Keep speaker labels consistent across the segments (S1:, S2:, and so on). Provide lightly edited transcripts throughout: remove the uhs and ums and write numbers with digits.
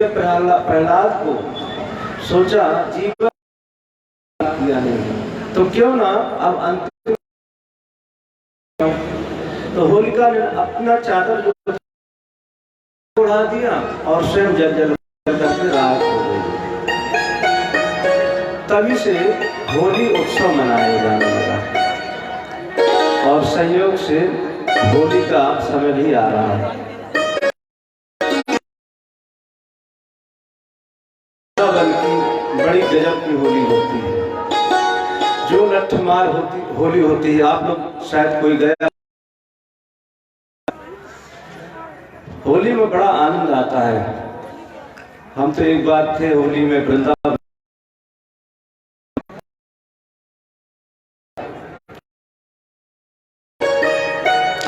S1: प्रहलाद को सोचा जीवन किया नहीं तो क्यों ना अब अंतिम, तो होलिका ने अपना चादर उड़ा दिया और स्वयं जल जल करके राख हो गई। तभी से होली उत्सव मनाया जाने लगा और संयोग से होली का समय भी आ रहा है। बड़ी गजब की होली होती है, जो लठमार होली होती है। आप लोग शायद कोई गया, होली में बड़ा आनंद आता है। हम तो एक बार थे होली में वृंदावन,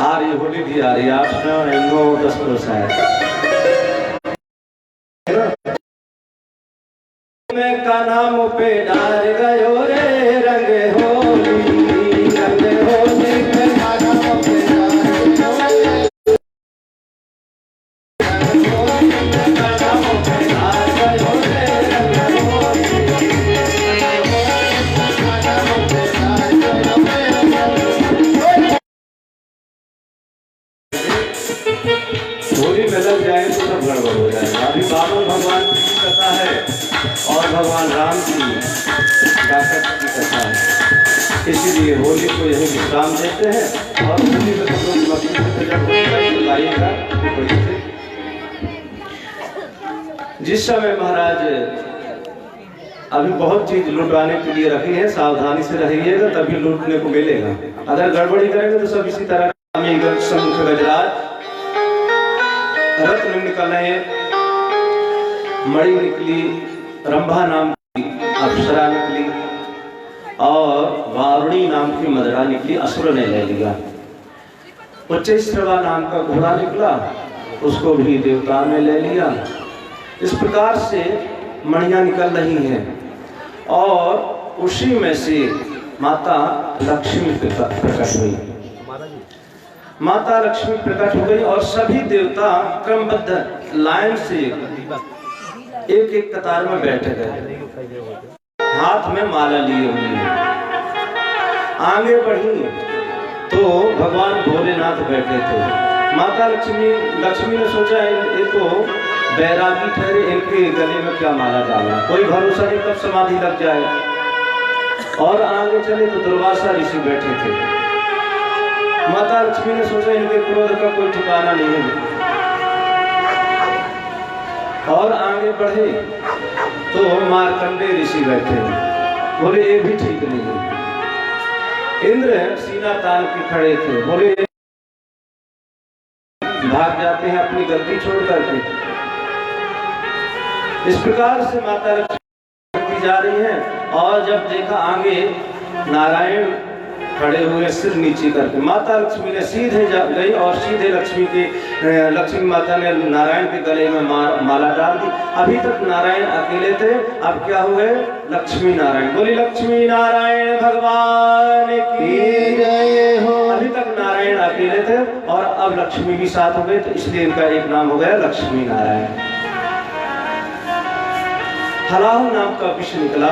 S1: आ रही होली भी आ रही है 8, 9, 10 वर्ष है। मैं का नाम पे डाल गयो रे रंग होली, रंग होली में का नाम पे डाल गयो रे रंग होली में का नाम पे डाल गयो रे रंग होली, होली में लग जाए तो सब गड़बड़ हो जाएगा। अभी बाबा भगवान की कथा है और भगवान राम की जाकर की कथा है, इसीलिए होली को यही विश्राम देते हैं। और होली में तो लोग मक्खी गाइएगा। जिस समय महाराज अभी बहुत चीज लुटाने के लिए रखी है, सावधानी से रहिएगा तभी लूटने को मिलेगा। अगर गड़बड़ी करेंगे तो सब इसी तरह शंख गजराज रत्न निकले, मणि निकली, रंभा नाम की अप्सरा निकली और वारुणी नाम की मदरा निकली, असुर ने ले लिया। उच्चैश्रवा नाम का घोड़ा निकला, उसको भी देवता ने ले लिया। इस प्रकार से मणियां निकल रही हैं और उसी में से माता लक्ष्मी प्रकट हुई। माता लक्ष्मी प्रकट हो गई और सभी देवता क्रमबद्ध लाइन से एक एक कतार में बैठे गए, हाथ में माला लिए हुए। आगे बढ़ी तो भगवान भोलेनाथ बैठे थे। माता लक्ष्मी ने सोचा ये तो बैरागी ठहरे, इनके गले में क्या माला डाला, कोई भरोसा नहीं कब समाधि लग जाए। और आगे चले तो दुर्वासा ऋषि बैठे थे। माता लक्ष्मी ने सोचा इनके क्रोध का कोई ठिकाना नहीं है। और आगे बढ़े तो मार्कंडे ऋषि बैठे, बोले ये भी ठीक नहीं है। इंद्र सीना तान के खड़े थे, बोले भाग जाते हैं अपनी गद्दी छोड़ करके। इस प्रकार से माता लक्ष्मी जा रही हैं और जब देखा आगे नारायण खड़े हुए सिर नीचे करके, माता लक्ष्मी ने सीधे गई और सीधे लक्ष्मी माता ने नारायण के गले में माला डाल दी। अभी तक नारायण अकेले थे, अब क्या हुए लक्ष्मी नारायण। बोली लक्ष्मी नारायण भगवान की जय हो। अभी तक नारायण अकेले थे और अब लक्ष्मी भी साथ हो गए, तो इसलिए इनका एक नाम हो गया लक्ष्मी नारायण। हलाहल नाम का विष निकला,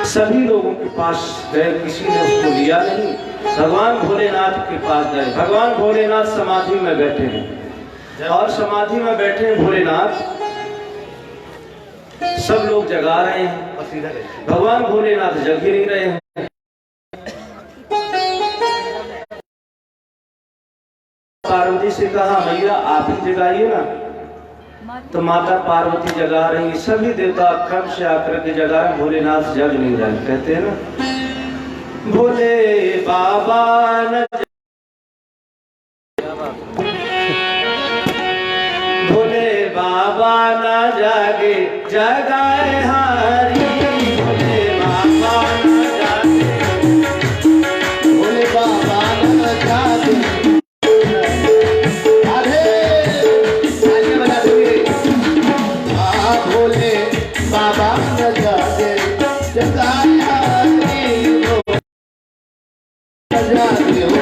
S1: सभी लोगों के पास गए, किसी ने उसको लिया नहीं। भगवान भोलेनाथ के पास गए, भगवान भोलेनाथ समाधि में बैठे हैं और समाधि में बैठे भोलेनाथ, सब लोग जगा रहे हैं, भगवान भोलेनाथ जग ही नहीं रहे हैं। पार्वती से कहा मैया आप ही जगाइए ना, तो माता पार्वती जगा रही, सभी देवता क्रम से आकर के जगा रहे, भोलेनाथ जग नहीं रहे। कहते हैं ना भोले बाबा न भोले बाबा न जागे जगाए हारी, भोले बाबा न जागे, भोले बाबा न जागे। बाबा न जागे जगाए हारी, जागे हो।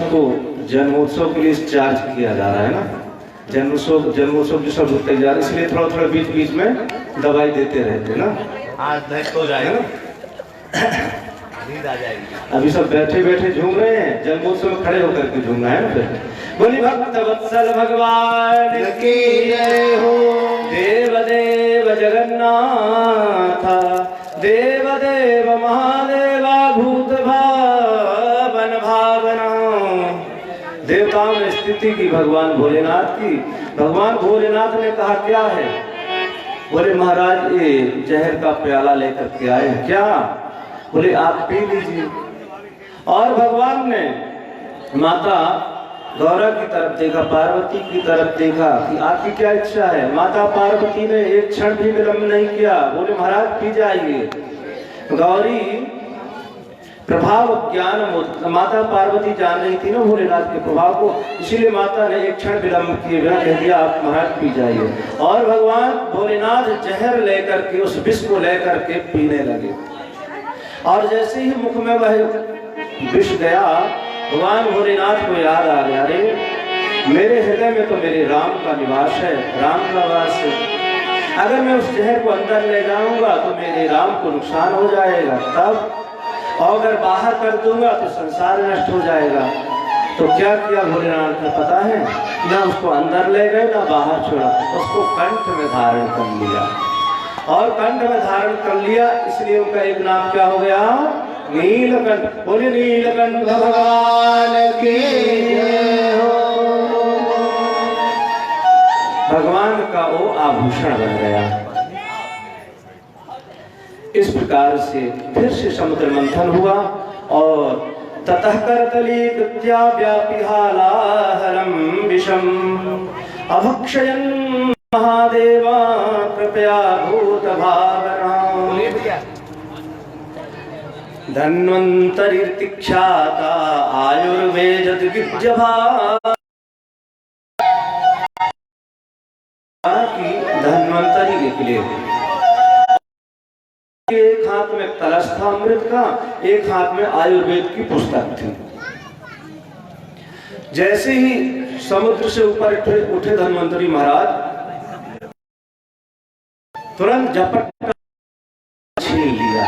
S1: सबको जन्मोत्सव के लिए चार्ज किया जा रहा है ना, जन्मोत्सव जो सब होते जा रहे, इसलिए थोड़ा थोड़ा बीच बीच में दवाई देते रहते ना,
S2: आज तो जाएगा नींद आ जाएगी।
S1: अभी सब बैठे बैठे झूम रहे हैं, जन्मोत्सव में खड़े होकर के झूमना है ना। फिर बोली भक्त वत्सल भगवान की जय हो। देव देव जगन्नाथ देव देव महादेवा भूत भावन भावना। देवताओं ने स्तुति की भगवान भोलेनाथ की। भगवान भोलेनाथ ने कहा क्या है? बोले महाराज ये जहर का प्याला लेकर के आए। क्या? बोले आप पी लीजिए। और भगवान ने माता गौरा की तरफ देखा, पार्वती की तरफ देखा कि आपकी क्या इच्छा है। माता पार्वती ने एक क्षण भी विलंब नहीं किया, बोले महाराज पी जाइए। गौरी प्रभाव ज्ञान, माता पार्वती जान रही थी ना भोलेनाथ के प्रभाव को, इसीलिए माता ने एक क्षण विलंब किए बिना कह दिया आप महाराज पी जाइए। और भगवान भोलेनाथ जहर लेकर के उस विष को लेकर के पीने लगे। और जैसे ही मुख में वह विष गया, भगवान भोलेनाथ को याद आ गया, अरे मेरे हृदय में तो मेरे राम का निवास है, राम का वास है। अगर मैं उस जहर को अंदर ले जाऊंगा तो मेरे राम को नुकसान हो जाएगा, तब और अगर बाहर कर दूंगा तो संसार नष्ट हो जाएगा। तो क्या किया भोलेनाथ ने पता है? ना उसको अंदर ले गए ना बाहर छोड़ा, उसको कंठ में धारण कर लिया। और कंठ में धारण कर लिया, इसलिए उनका एक नाम क्या हो गया? नीलकंठ। बोले नीलकंठ भगवान की जय हो। भगवान का वो आभूषण बन गया। इस प्रकार से फिर से समुद्र मंथन हुआ और ततः करतली कृत्या व्यापिहालाहरम विषम अभक्षयन् महादेवा कृपया भूत भावना। धन्वंतरि तिख्याता आयुर्वेद विद्यभा की धन्वंतरि निकले। एक हाथ में कलश था अमृत का, एक हाथ में आयुर्वेद की पुस्तक थी। जैसे ही समुद्र से ऊपर उठे धन्वंतरी महाराज, तुरंत झपट छीन लिया।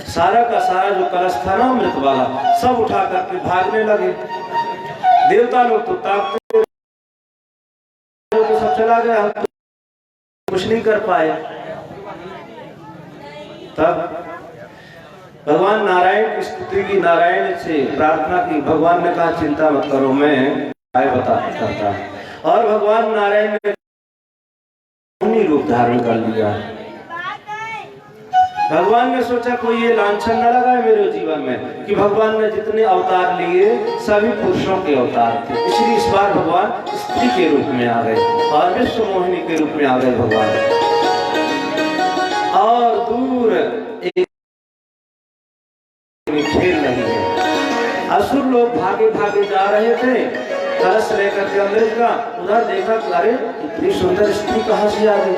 S1: सारा का सारा जो कलश था ना अमृत वाला, सब उठा करके भागने लगे। देवता लोग तो ताकते तो सब चला गया, कुछ नहीं कर पाए। तब भगवान नारायण की स्तुति की, नारायण से प्रार्थना की। भगवान ने कहा चिंता मत करो, मैं करता। और भगवान नारायण ने रूप धारण कर लिया। भगवान ने सोचा कोई ये लांछन न लगा मेरे जीवन में कि भगवान ने जितने अवतार लिए सभी पुरुषों के अवतार थे, इसलिए इस बार भगवान स्त्री के रूप में आ गए और विश्व मोहिनी के रूप में आ गए भगवान। और दूर एक खेल रही है। असुर लोग भागे भागे जा रहे थे कलश लेकर के अमृत का। उधर देखा, अरे इतनी सुंदर स्त्री कहाँ से आ गई।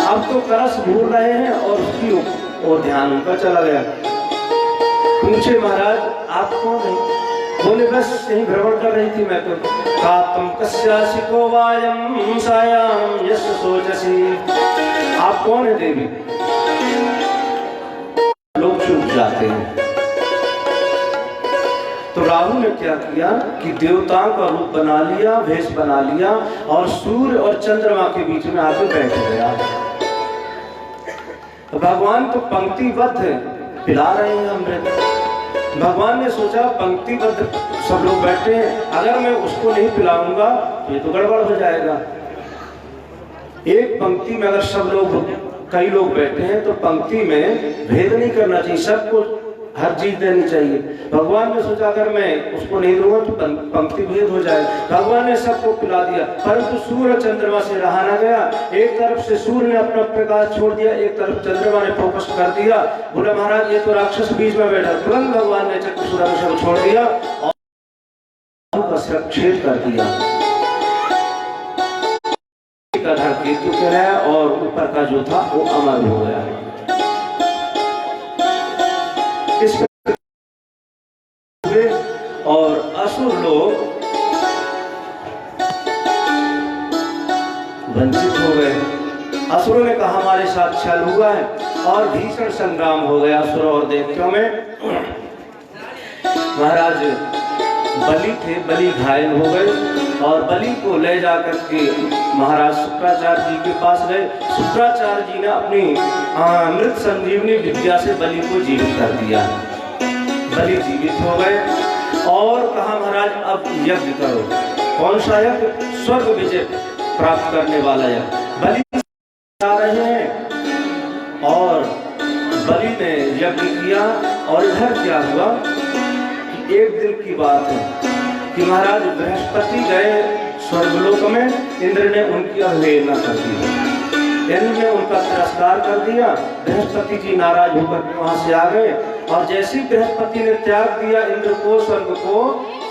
S1: अब तो कलश भूल रहे हैं और उसकी और ध्यान उनका चला गया। पूछे महाराज आप कौन है? बोले बस यही भ्रमण कर रही थी मैं तो। तुम कस्यासि को वायम सायाम यश सोचसी। आप कौन है देवी? लोग चुप जाते हैं। तो राहु ने क्या किया कि देवताओं का रूप बना लिया, भेष बना लिया और सूर्य और चंद्रमा के बीच में आके बैठ गया। तो भगवान तो पंक्तिबद्ध पिला रहे हैं अमृत। भगवान ने सोचा पंक्तिबद्ध सब लोग बैठे हैं, अगर मैं उसको नहीं पिलाऊंगा तो ये तो गड़बड़ हो जाएगा। एक पंक्ति में अगर सब लोग, कई लोग बैठे हैं तो पंक्ति में भेद नहीं करना चाहिए, सबको हर चीज देनी चाहिए। भगवान ने सोचा अगर मैं उसको नहीं दूंगा तो पंक्ति भेद हो जाए। भगवान ने सबको पिला दिया, परंतु सूर्य चंद्रमा से रहा ना गया। एक तरफ से सूर्य ने अपना प्रकाश छोड़ दिया, एक तरफ चंद्रमा ने फोकस कर दिया। बोला महाराज ये तो राक्षस बीच में बैठा। तुरंत भगवान ने चक्रसूर्य छोड़ दिया और छेद कर दिया। केतु कहलाया और ऊपर का जो था वो अमर हो गया। इस और असुर लोग वंचित हो गए। असुरों ने कहा हमारे साथ छल हुआ है और भीषण संग्राम हो गया असुर और देवताओं में। महाराज बलि थे, बलि घायल हो गए और बलि को ले जाकर के महाराज शुक्राचार्य जी के पास गए। शुक्राचार्य जी ने अपनी अमृत संजीवनी विद्या से बलि को जीवित कर दिया। बलि जीवित हो गए और कहा महाराज अब यज्ञ करो। कौन सा यज्ञ? स्वर्ग विजय प्राप्त करने वाला यज्ञ। बलि आ रहे हैं और बलि ने यज्ञ किया। और इधर क्या हुआ कि एक दिन की बात है कि महाराज बृहस्पति गए स्वर्गलोक में। इंद्र ने उनकी अवहेलना कर दी, इंद्र ने उनका तिरस्कार कर दिया। बृहस्पति जी नाराज होकर वहां से आ गए और जैसे ही बृहस्पति ने त्याग दिया इंद्र को, स्वर्ग को,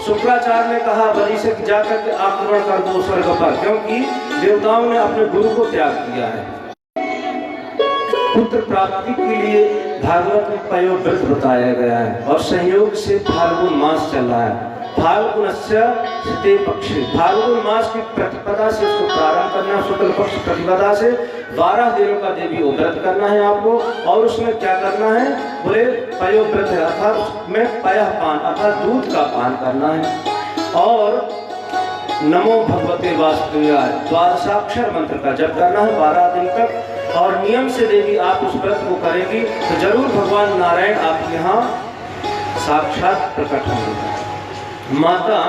S1: शुक्राचार्य ने कहा बलि से जाकर के आक्रमण कर दो स्वर्ग पर, क्योंकि देवताओं ने अपने गुरु को त्याग दिया है। पुत्र प्राप्ति के लिए भागवत में पयोव्रत बताया गया है और संयोग से फाल्गुन मास चल रहा है। फाल्गुनस्य शते पक्षे, फाल्गुन मास की प्रतिपदा से इसको प्रारंभ करना, शुक्ल पक्ष प्रतिपदा से 12 दिनों का देवी व्रत करना है आपको। और उसमें क्या करना है? बोले पयोव्रत है, अर्थात उसमें पयः पान अर्थात दूध का पान करना है। और नमो भगवते वासुदेवाय द्वादशाक्षर मंत्र का जप करना है 12 दिन तक। और नियम से देवी आप उस व्रत को करेंगी तो जरूर भगवान नारायण आप यहाँ साक्षात प्रकट होंगे। माता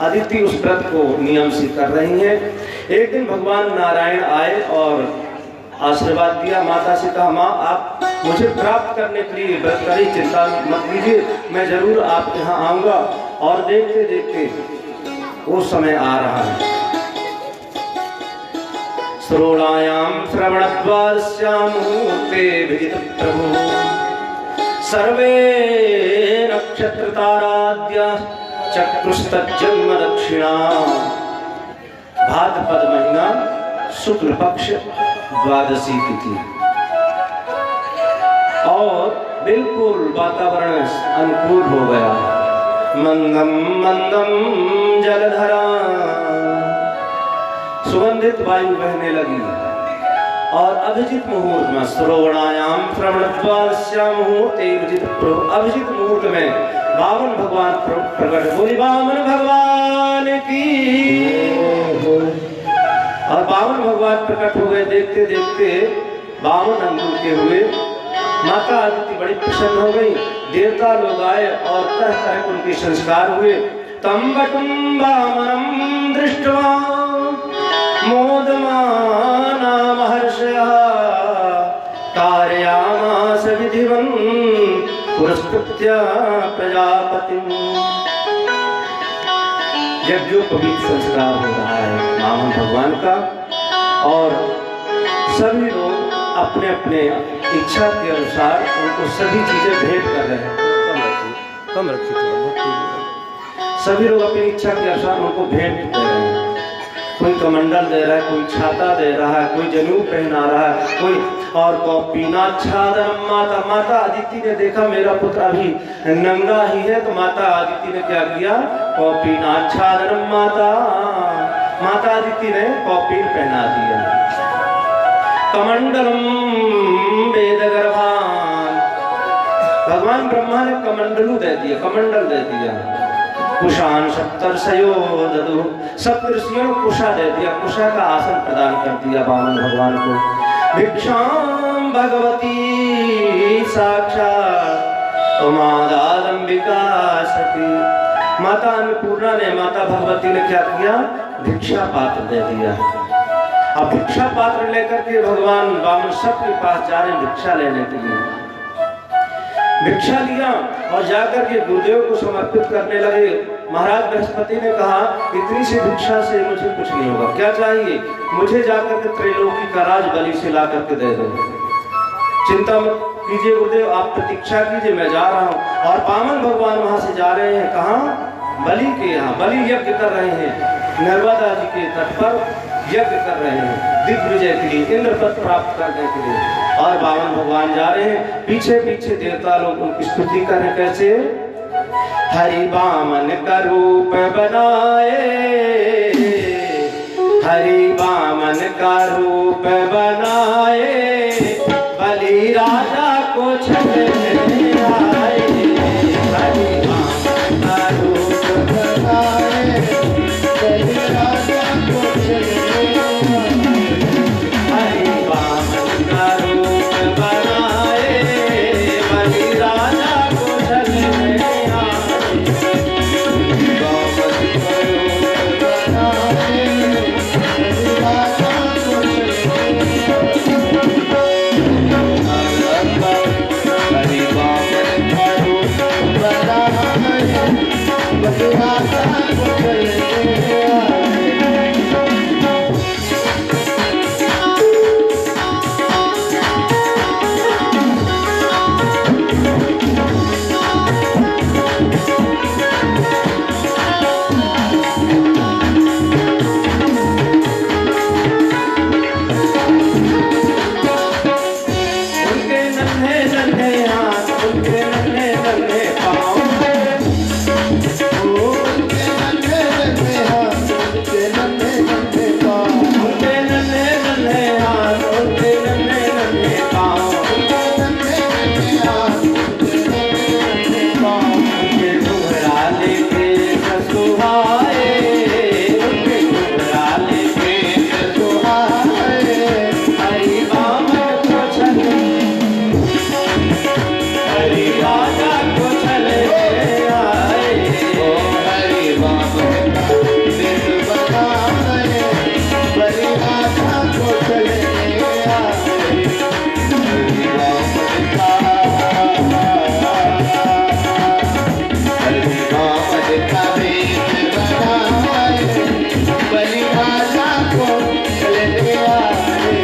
S1: अदिति उस व्रत को नियम से कर रही हैं। एक दिन भगवान नारायण आए और आशीर्वाद दिया। माता से कहा माँ आप मुझे प्राप्त करने के लिए व्रत करें, चिंता मत कीजिए, मैं जरूर आप यहाँ आऊँगा। और देखते देखते वो समय आ रहा है। श्रोणायाम श्रवणद्वादश्यां मुहूर्ते विदित प्रभु सर्वे नक्षत्र ताराद्या चक्रुस्तज्जन्म दक्षिणा। भाद्रपद महीना शुक्ल पक्ष द्वादशी तिथि और बिल्कुल वातावरण अनुकूल हो गया। मंदम मंदम जलधरा, सुगंधित वायु बहने लगी। और अभिजित मुहूर्त में श्रोणायाम श्रवणद्वादश्यां मुहूर्ते विदित प्रभु, अभिजित मुहूर्त में वामन भगवान प्रकट। बोली वामन भगवान की। और वामन भगवान प्रकट हो गए। देखते देखते वामन अंगुल के हुए। माता अदिति बड़ी प्रसन्न हो गई। देवता लोग आए और तरह तरह के उनके संस्कार हुए। तम वटुं वामनं दृष्ट्वा मोदमाना महर्षयः कारयामास विधिवन् पुरस्कृत्य प्रजापतिम्। यज्ञोपवीत संस्कार हो रहा है वामन भगवान का और सभी लोग अपने अपने इच्छा के अनुसार उनको सभी चीजें भेंट कर रहे हैं। कम रखिए सभी लोग अपनी इच्छा के अनुसार उनको भेंट दे रहे हैं। कोई कमंडल दे रहा है, कोई छाता दे रहा है, कोई जनेऊ पहना रहा है, कोई और कौपीनाच्छादनम। माता अदिति ने देखा मेरा पुत्र अभी नंगा ही है, तो माता अदिति ने क्या किया? कौपीनाच्छादनम। माता अदिति ने कौपीन पहना दिया। कमंडलम वेदगर्भान, भगवान ब्रह्मा ने कमंडलू दे दिया, कमंडल दे दिया। कुशान सप्तर्षयो ददु, सप्तर्षियों को कुशा दे दिया, कुशा का आसन प्रदान कर दिया वामन भगवान को। भिक्षाम भगवती साक्षात उमादादंबिका सती, माता अन्नपूर्णा ने, माता भगवती ने क्या किया? भिक्षा पात्र दे दिया। अब भिक्षा पात्र लेकर के भगवान वामन सबके पास जा रहे भिक्षा लेने के लिए। भिक्षा लिया और जाकर के गुरुदेव को समर्पित करने लगे। महाराज बृहस्पति ने कहा इतनी सी भिक्षा से मुझे कुछ नहीं होगा, क्या चाहिए? मुझे जाकर के त्रैलोकी का राज बलि से ला करके दे दो। चिंता मत कीजिए गुरुदेव, आप प्रतीक्षा कीजिए, मैं जा रहा हूँ। और वामन भगवान वहां से जा रहे हैं, कहाँ? बलि के यहाँ। बलि यज्ञ कर रहे हैं, नर्मदा जी के तट पर यज्ञ कर रहे हैं दिग्विजय के लिए, इंद्रपद प्राप्त करने के लिए। और वामन भगवान जा रहे हैं, पीछे पीछे देवता लोग उनकी स्तुति कर रहे। कैसे? हरि बामन का रूप बनाए, हरि बामन का रूप बनाए, बलि राजा को छलने आए। हरि बामन का रूप बनाए, बलि राजा को छलने आए। हरि बामन का रूप बनाए, बलि राजा को छलने आए। बामन का रूप बनाए, बलि राजा को छलने आए। हरि बामन का रूप बनाए, बलि राजा को छलने आए। उनके नन्हे नन्हे हाथ, उनके नन्हे नन्हे पाँव, उनके नन्हे नन्हे हाथ, उनके नन्हे नन्हे पाँव, उनके नन्हे नन्हे हाथ, उनके नन्हे नन्हे पाँव, उनके नन्हे नन्हे हाथ, उनके नन्हे नन्हे पाँव। उनके घुंघराले केश सुहाए, उनके घुंघराले केश सुहाए, हरि बामन को छलने, हरि राजा को छलने आए। ओ हरि बामन का रूप बनाए, बलि राजा को छलने आए। हरि बामन का, हरि बामन का वेश बनाए, बलि राजा को छलने आए।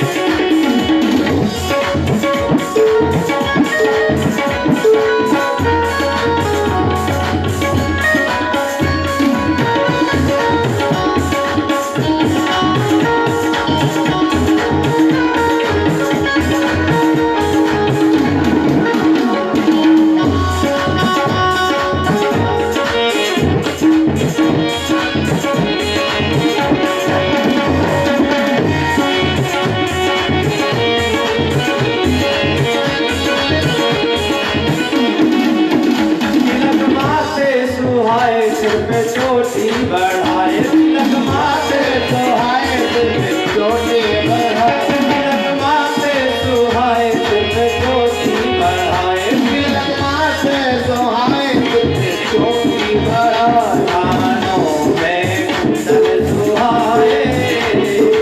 S1: तिलक माथे सुहाए, सिर पे चोटी बढ़ाए, तिलक माथे सुहाए, सिर पे चोटी बढ़ाए, तिलक माथे सुहाए, सिर पे चोटी बढ़ाए, तिलक माथे सुहाए, सिर पे चोटी बढ़ाए। कानों में कुंडल सुहाए,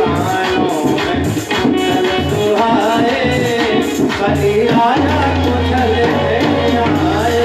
S1: कानों में कुंडल सुहाए, बलि राजा को छलने आए।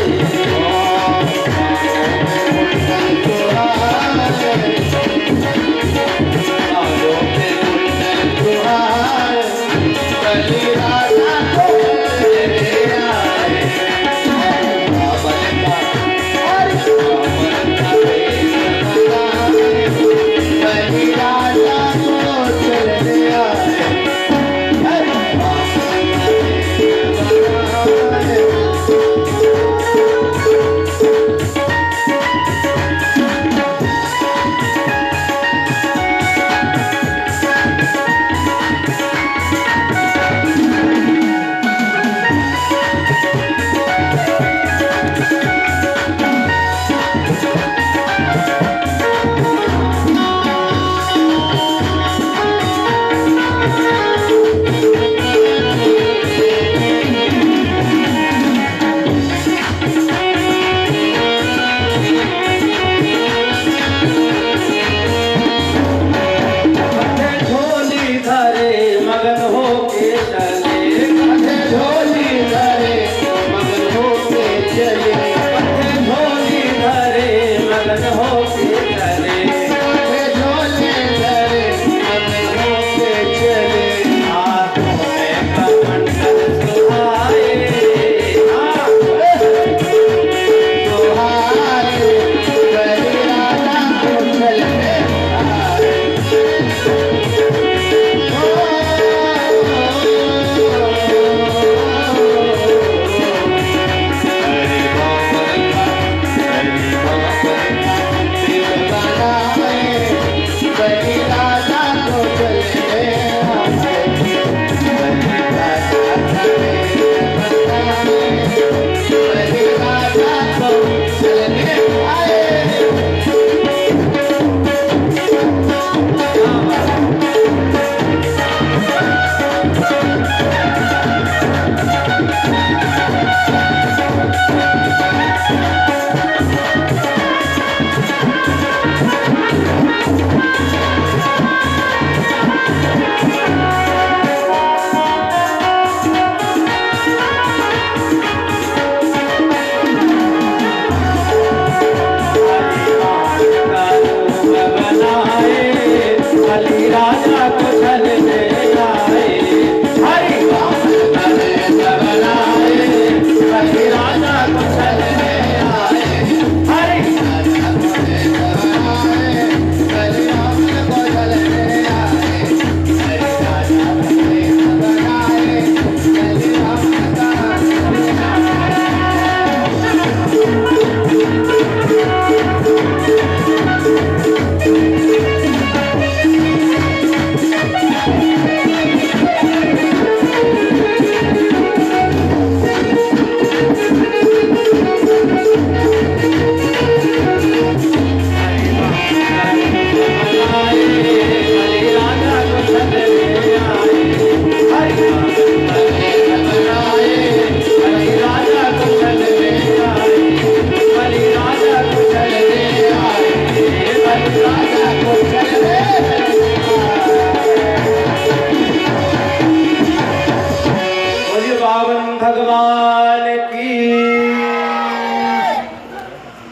S1: भगवान की।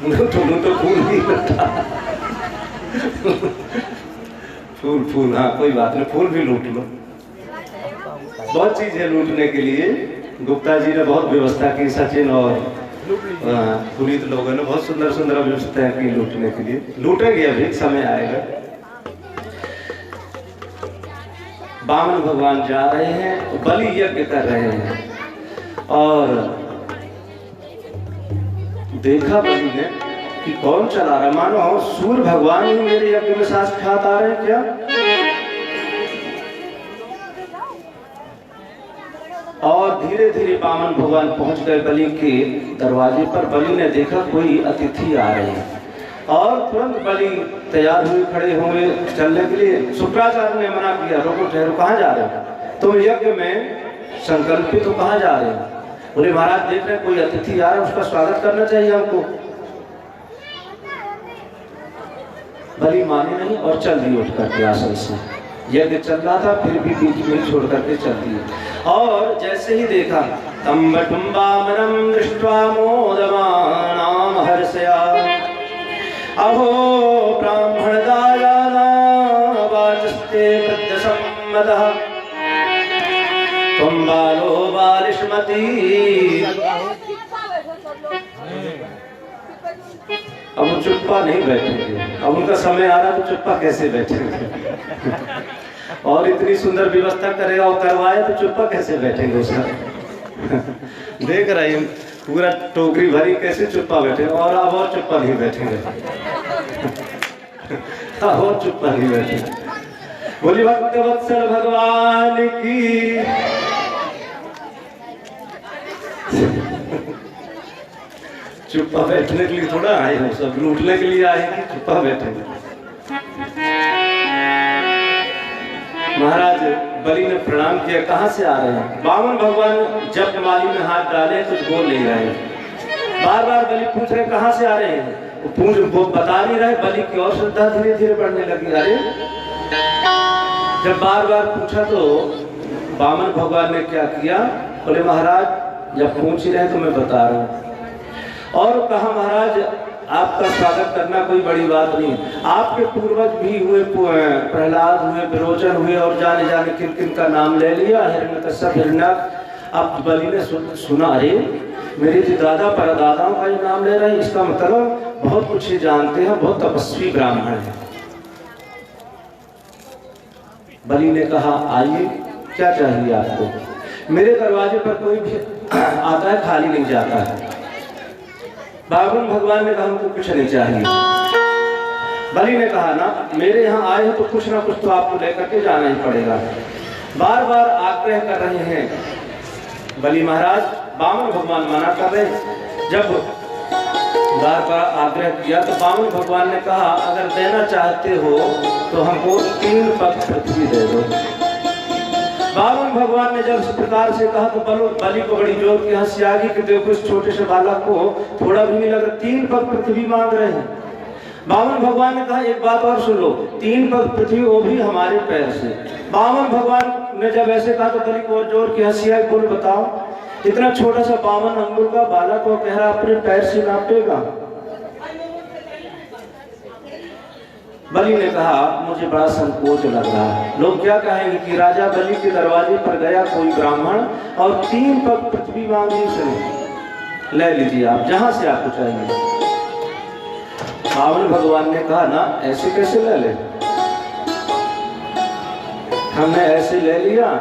S1: तो फूल नहीं लगता। फूल हाँ कोई बात नहीं, फूल भी लूट लो। बहुत चीज है लूटने के लिए। गुप्ता जी ने बहुत व्यवस्था की, सचिन और पुनीत लोगों ने बहुत सुंदर सुंदर व्यवस्था की लूटने के लिए। लूटेंगे, अभी समय आएगा। वामन भगवान जा रहे हैं, बलि यज्ञ कर रहे हैं और देखा बलि ने कि कौन चला रहा, मानो सूर्य भगवान ही मेरे यज्ञ में साक्षात आ रहे हैं क्या। और धीरे धीरे वामन भगवान पहुंच गए बलि के दरवाजे पर। बलि ने देखा कोई अतिथि आ रहे हैं और तुरंत बलि तैयार हुए, खड़े हुए चलने के लिए। शुक्राचार्य ने मना किया, रुको ठहरो, कहाँ जा रहे हो तुम, यज्ञ में संकल्पित हो, कहाँ जा रहे हो। बोले महाराज देख रहे कोई अतिथि आ रहा है, उसका स्वागत करना चाहिए हमको। बलि माने नहीं और चल दी उठ करके आसन से। यज्ञ चल रहा था फिर भी बीच में छोड़ करके चल दी। और जैसे ही देखा तम्बटुम्बामरं दृष्ट्वा मोदमानां हर्षया अहो ब्राह्मणदायाना वाचस्ते वृद्धसम्मतः त्वं बालो बालिष्मती। अब वो चुप्पा नहीं बैठेंगे, अब उनका समय आ रहा तो चुप्पा कैसे बैठेंगे। और इतनी सुंदर व्यवस्था करेगा और करवाए तो चुप्पा कैसे बैठेंगे उसका। देख रहे हैं पूरा टोकरी भरी, कैसे चुप्पा बैठेंगे। और अब और चुप्पा नहीं बैठेंगे। और चुप्पा नहीं बैठेंगे। बोली भक्तवत्सल भगवान की। चुप्पा बैठने के लिए थोड़ा आए हम, सब लूटने के लिए आए कि चुप्पा बैठेंगे। महाराज बलि ने प्रणाम किया, कहाँ से आ रहे हैं। वामन भगवान जब माली में हाथ डाले कुछ बोल नहीं रहे। बार बार बलि पूछ रहे कहाँ से आ रहे हैं, वो बता नहीं रहे। बलि की और श्रद्धा धीरे धीरे बढ़ने लगी। अरे जब बार बार पूछा तो वामन भगवान ने क्या किया, बोले महाराज जब पूछ ही रहे तो मैं बता रहा हूँ। और कहा महाराज आपका स्वागत करना कोई बड़ी बात नहीं, आपके पूर्वज भी हुए, प्रहलाद हुए, विरोचन हुए और जाने जाने किन किन का नाम ले लिया, हिरण्यकश्यप, हिरण्यक। अब बलि ने सुना, अरे मेरे जो दादा परदादाओं का जो नाम ले रहे हैं, इसका मतलब बहुत कुछ ही जानते हैं, बहुत तपस्वी ब्राह्मण है। बलि ने कहा आइए क्या चाहिए आपको। मेरे दरवाजे पर कोई भी आता है खाली नहीं जाता है। वामन भगवान ने कहा हमको कुछ नहीं चाहिए। बलि ने कहा ना मेरे यहाँ आए हो तो कुछ ना कुछ तो आपको लेकर के जाना ही पड़ेगा। बार बार आग्रह कर रहे हैं बलि महाराज, वामन भगवान मना कर रहे। जब बार बार आग्रह किया तो वामन भगवान ने कहा अगर देना चाहते हो तो हमको 3 पग पृथ्वी दे दो। वामन भगवान ने जब इस प्रकार से कहा तो बलि को बड़ी जोर की हंसी आ गई कि देखो इस छोटे से बालक को थोड़ा भी नहीं लग रहा, 3 पग पृथ्वी मांग रहे हैं। वामन भगवान ने कहा एक बात और सुन लो, 3 पग पृथ्वी वो भी हमारे पैर से। वामन भगवान ने जब ऐसे कहा तो बलि को और जोर की हंसी आई। बोल बताओ इतना छोटा सा 52 अंगुल का बालक को कह रहा अपने पैर से नापेगा। बलि ने कहा मुझे बड़ा संकोच लग रहा है, लोग क्या कहेंगे कि राजा बलि के दरवाजे पर गया कोई ब्राह्मण और 3 पग पृथ्वी मांगी उसने, ले लीजिए आप जहां से आपको चाहिए। वामन भगवान ने कहा ना ऐसे कैसे ले ले, हमने ऐसे ले लिया,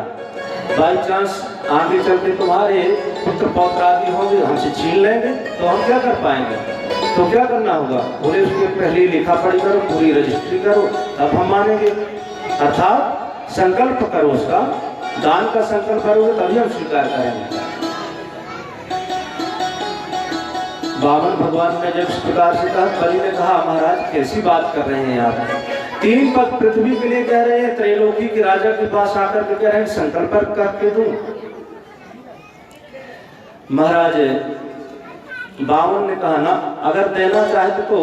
S1: बाई चांस आगे चलते तुम्हारे पुत्र पौत्र आदि होंगे हमसे छीन लेंगे तो हम क्या कर पाएंगे। तो क्या करना होगा, बोले उसके पहले लिखा पढ़ी करो, पूरी रजिस्ट्री करो, तब हम मानेंगे। अर्थात संकल्प करो, उसका दान का संकल्प करोगे तभी हम स्वीकार करेंगे। वामन भगवान ने जब इस प्रकार से कहा, बलि ने कहा महाराज कैसी बात कर रहे हैं आप, 3 पग पृथ्वी के लिए कह रहे हैं, त्रैलोकी के राजा के पास आकर के कह रहे हैं संकल्प करके दूं। महाराज वामन ने कहा ना अगर देना चाहे तो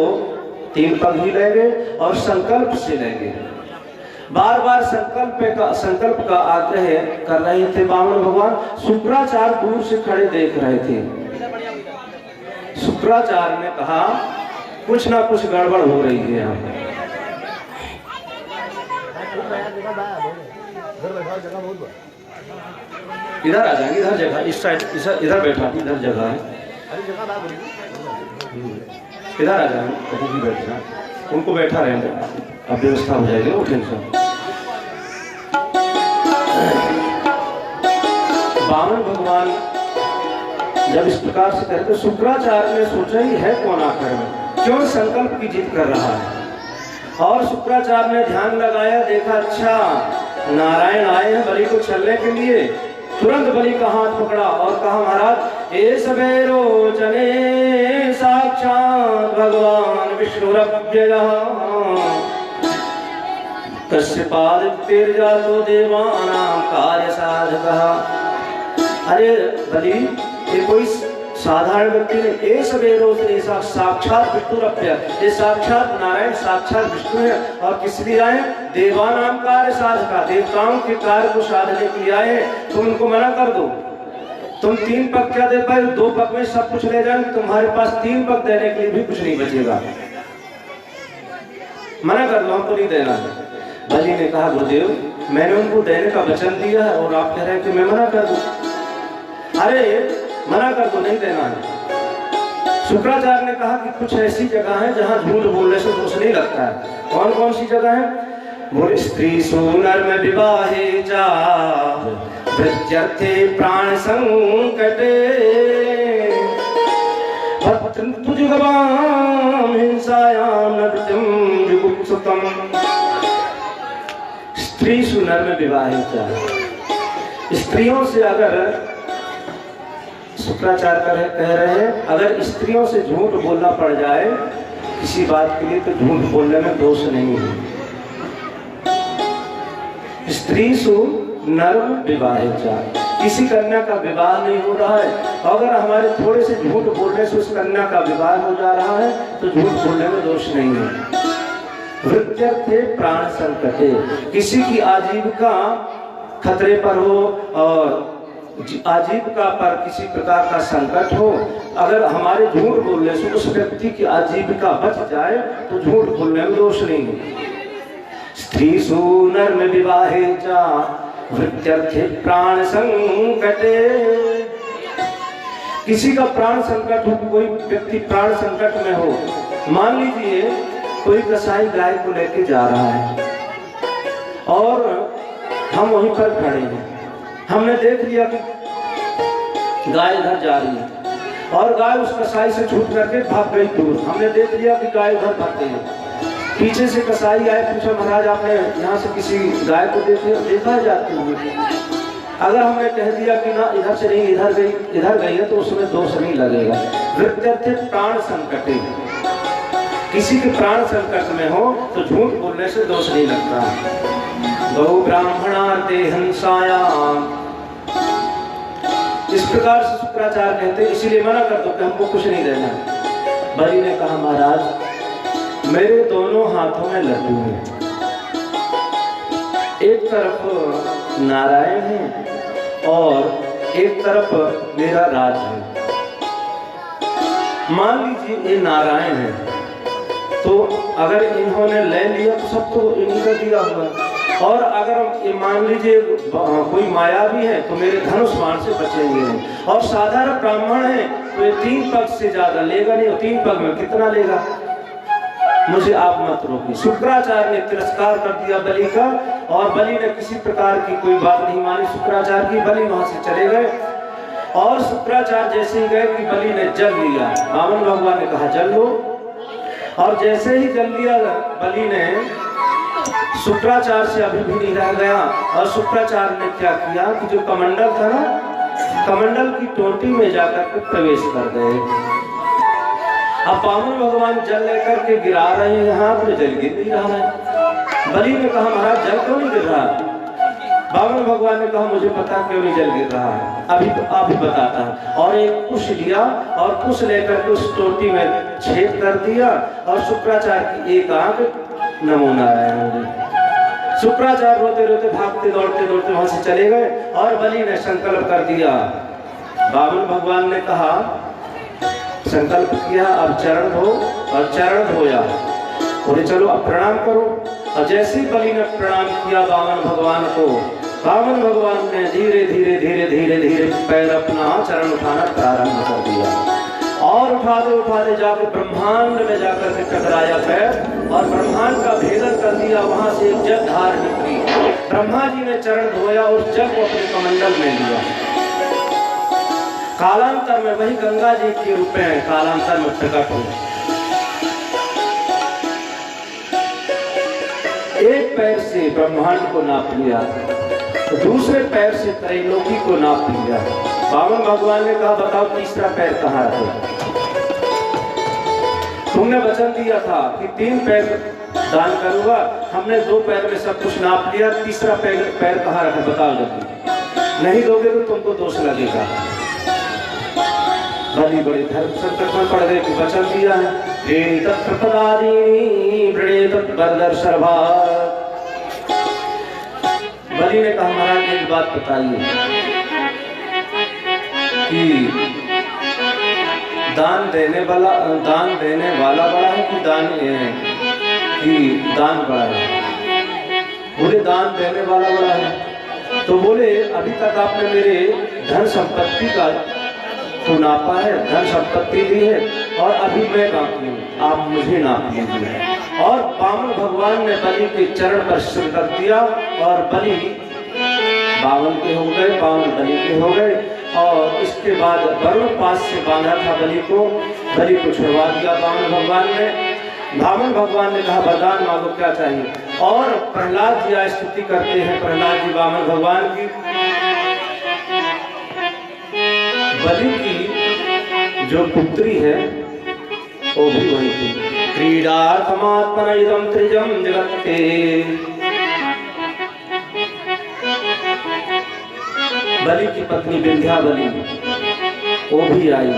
S1: 3 पग ही लेंगे और संकल्प से लेंगे। बार बार संकल्प का आग्रह कर रहे थे वामन भगवान। शुक्राचार्य दूर से खड़े देख रहे थे। शुक्राचार्य ने कहा कुछ ना कुछ गड़बड़ हो रही है यहाँ पे। इधर आ जाएंगे, इधर जगह, इस साइड इधर बैठा, इधर जगह है, इधर आ जाएंगे, कहीं भी बैठ जाए, उनको बैठा रहेंगे, अब व्यवस्था हो जाएगी। वो टेंशन। वामन भगवान जब इस प्रकार से कहते तो शुक्राचार्य ने सोचा ही है कौन आकर में, क्यों संकल्प की जिद कर रहा है। और शुक्राचार्य ने ध्यान लगाया, देखा अच्छा नारायण आए हैं बलि को छलने के लिए। तुरंत बलि का हाथ पकड़ा और कहा महाराज ए सवेरो चने साक्षात भगवान विष्णुरव्ययः कश्यपादित्यर्जातो देवानां कार्य साधकः। अरे बलि ये कोई साधारण व्यक्ति ने, ए सवेरो साक्षात विष्णुरव्यय, ये साक्षात नारायण साक्षात विष्णु है। और किस लिए आए? देवानाम कार्य साधका, देवताओं के कार्य को साधने के लिए आए। तुम उनको मना कर दो। तुम 3 पग क्या दे पाए? 2 पग में सब कुछ ले जाएंगे, तुम्हारे पास 3 पग देने के लिए भी कुछ नहीं बचेगा। मना कर दो, हमको नहीं देना। बलि ने कहा गुरुदेव मैंने उनको देने का वचन दिया है और आप कह रहे हैं कि मैं मना कर दूं। अरे मना कर दो, नहीं देना है। शुक्राचार्य ने कहा कि कुछ ऐसी जगह है जहां झूठ बोलने से दोष नहीं लगता है। कौन कौन सी जगह है? बोले स्त्री सुनर में विवाहे जा वृत्यर्थे प्राण संकटे तुजुगवाम हिंसायाम नृत्यम जुगुप्सुतम। स्त्री सुनर में विवाहे जा, स्त्रियों से अगर शुक्राचार्य कह रहे हैं अगर स्त्रियों से झूठ बोलना पड़ जाए किसी बात के लिए तो झूठ बोलने में दोष नहीं है। स्त्री सु नर विवाहिता, किसी कन्या का विवाह नहीं हो रहा है, अगर हमारे थोड़े से झूठ बोलने से उस कन्या का विवाह हो जा रहा है तो झूठ बोलने में दोष नहीं है। वृत्यर्थे प्राण संकटे, किसी की आजीविका खतरे पर हो और आजीविका पर किसी प्रकार का संकट हो, अगर हमारे झूठ बोलने से उस व्यक्ति की आजीविका बच जाए तो झूठ बोलने में दोष नहीं है। स्त्री सुनर में विवाहे जा वृत्यर्थे प्राण संकटे, किसी का प्राण संकट हो, कोई व्यक्ति प्राण संकट में हो, मान लीजिए कोई कसाई गाय को लेके जा रहा है और हम वहीं पर खड़े हैं, हमने देख लिया कि गाय इधर जा रही है और गाय उस कसाई से छूट करके भाग गई दूर। हमने देख लिया कि गाय उधर भाग गई है। पीछे से कसाई आए, पूछा महाराज आपने यहाँ से किसी गाय को देखा जाती हुई? अगर हमने कह दिया कि ना इधर से नहीं इधर गई है तो उसमें दोष नहीं लगेगा। वृत्यर्थे प्राण संकटे, किसी के प्राण संकट में हो तो झूठ बोलने से दोष नहीं लगता। गौ ब्राह्मणार्थे हिंसायाम, इस प्रकार से शुक्राचार्य कहते हैं इसीलिए मना कर दो कि हमको कुछ नहीं देना। बलि ने कहा महाराज मेरे दोनों हाथों में लड्डू हैं, एक तरफ नारायण है और एक तरफ मेरा राज है। मान लीजिए ये नारायण है तो अगर इन्होंने ले लिया तो सब तो इन्हीं का दिया हुआ, और अगर ये मान लीजिए कोई माया भी है तो मेरे धनुष बाण से बचेंगे। और साधारण ब्राह्मण है तो ये 3 पग से ज्यादा लेगा नहीं, 3 पग में कितना लेगा? मुझे आप मत रोकिए। शुक्राचार्य ने तिरस्कार कर दिया बलि का और बलि ने किसी प्रकार की कोई बात नहीं मानी शुक्राचार्य की। बलि वहां से चले गए और शुक्राचार्य जैसे ही गए कि बलि ने जल लिया। वामन भगवान ने कहा जल लो, और जैसे ही जल लिया बलि ने शुक्राचार्य से अभी भी नहीं रह गया और शुक्राचार्य ने क्या किया कि जो कमंडल था ना, कमंडल की टोटी में जाकर के प्रवेश कर गए। अब वामन भगवान जल लेकर के गिरा रहे हैं, हाथ में जल गिर नहीं रहा है। बलि ने कहा महाराज जल क्यों नहीं गिर रहा? वामन भगवान ने कहा मुझे पता क्यों नहीं जल गिर रहा है, अभी तो आप ही बताता है। और एक कुश लिया और कुश लेकर के उस टोटी में छेद कर दिया और शुक्राचार्य की एक आंख नमो नारायण शुक्राचार्य रोते रोते भागते दौड़ते दौड़ते वहां से चले गए और बलि ने संकल्प कर दिया। वामन भगवान ने कहा, संकल्प किया, अब चरण धो, और चरण धोया, बोले चलो अब प्रणाम करो। और जैसे ही बलि ने प्रणाम किया वामन भगवान को, वामन भगवान ने धीरे धीरे धीरे धीरे धीरे पैर अपना चरण उठाना प्रारंभ कर दिया और उठाते जाकर ब्रह्मांड में जाकर के टकराया पैर और ब्रह्मांड का भेदन कर दिया। वहां से एक जल धार निकली, ब्रह्मा जी ने चरण धोया और उस जल को अपने कमंडल में लिया। कालांतर में वही गंगा जी के रूप में कालांतर में प्रकट हुई। एक पैर से ब्रह्मांड को नाप लिया, तो दूसरे पैर से त्रैलोकी को नाप लिया। वामन भगवान ने कहा, बताओ तीसरा पैर कहाँ है? तुमने वचन दिया था कि 3 पैर दान करूंगा, हमने 2 पैर में सब कुछ नाप लिया, तीसरा पैर कहाँ रखा बताओ जल्दी, नहीं दोगे तो तुमको दोष लगेगा। बलि बड़े धर्म संकट में पड़ गए कि वचन दिया है, बलि ने कहा, महाराज एक बात बताइए कि दान देने वाला बड़ा है कि दान बड़ा है? बोले दान देने वाला बड़ा है। तो बोले अभी तक आपने मेरे धन संपत्ति का तो नापा है, धन संपत्ति ली है, और अभी मैं बाकी हूँ, आप मुझे नाप लीजिए। और वामन भगवान ने बलि के चरण पर सिर कर दिया और बलि बावन के हो गए, बावन बलि के हो गए। और इसके बाद वरुण पास से बांधा था बलि को छुड़वा दिया वामन भगवान ने। वामन भगवान ने कहा, वरदान मांगो, क्या चाहिए? और प्रहलाद जी स्तुति करते हैं, प्रहलाद जी वामन भगवान की। बलि की जो पुत्री है वो भी वही थी। क्रीडार्थमात्मन इदं त्रिजं जगत्ते, बलि की पत्नी विंध्याबली वो भी आई।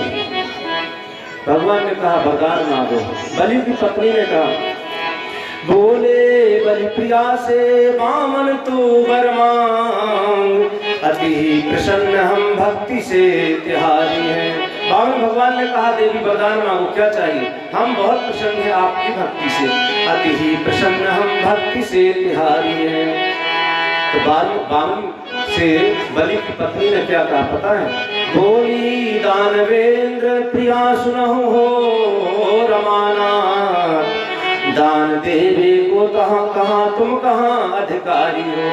S1: भगवान ने कहा, वरदान मांगो। बलि की पत्नी ने कहा, बोले बलि प्रिया से वामन तू वर मांग, अति प्रसन्न हम भक्ति से तिहारी हैं। वामन भगवान ने कहा, देवी वरदान मांगो, क्या चाहिए? हम बहुत प्रसन्न हैं आपकी भक्ति से, अति ही प्रसन्न हम भक्ति से तिहारी हैं। तो वामन से बलि की पत्नी ने क्या कहा पता है? बोली दानवेंद्र प्रिया सुनहु हो रमाना, दान देवे को कहाँ तुम कहाँ अधिकारी हो।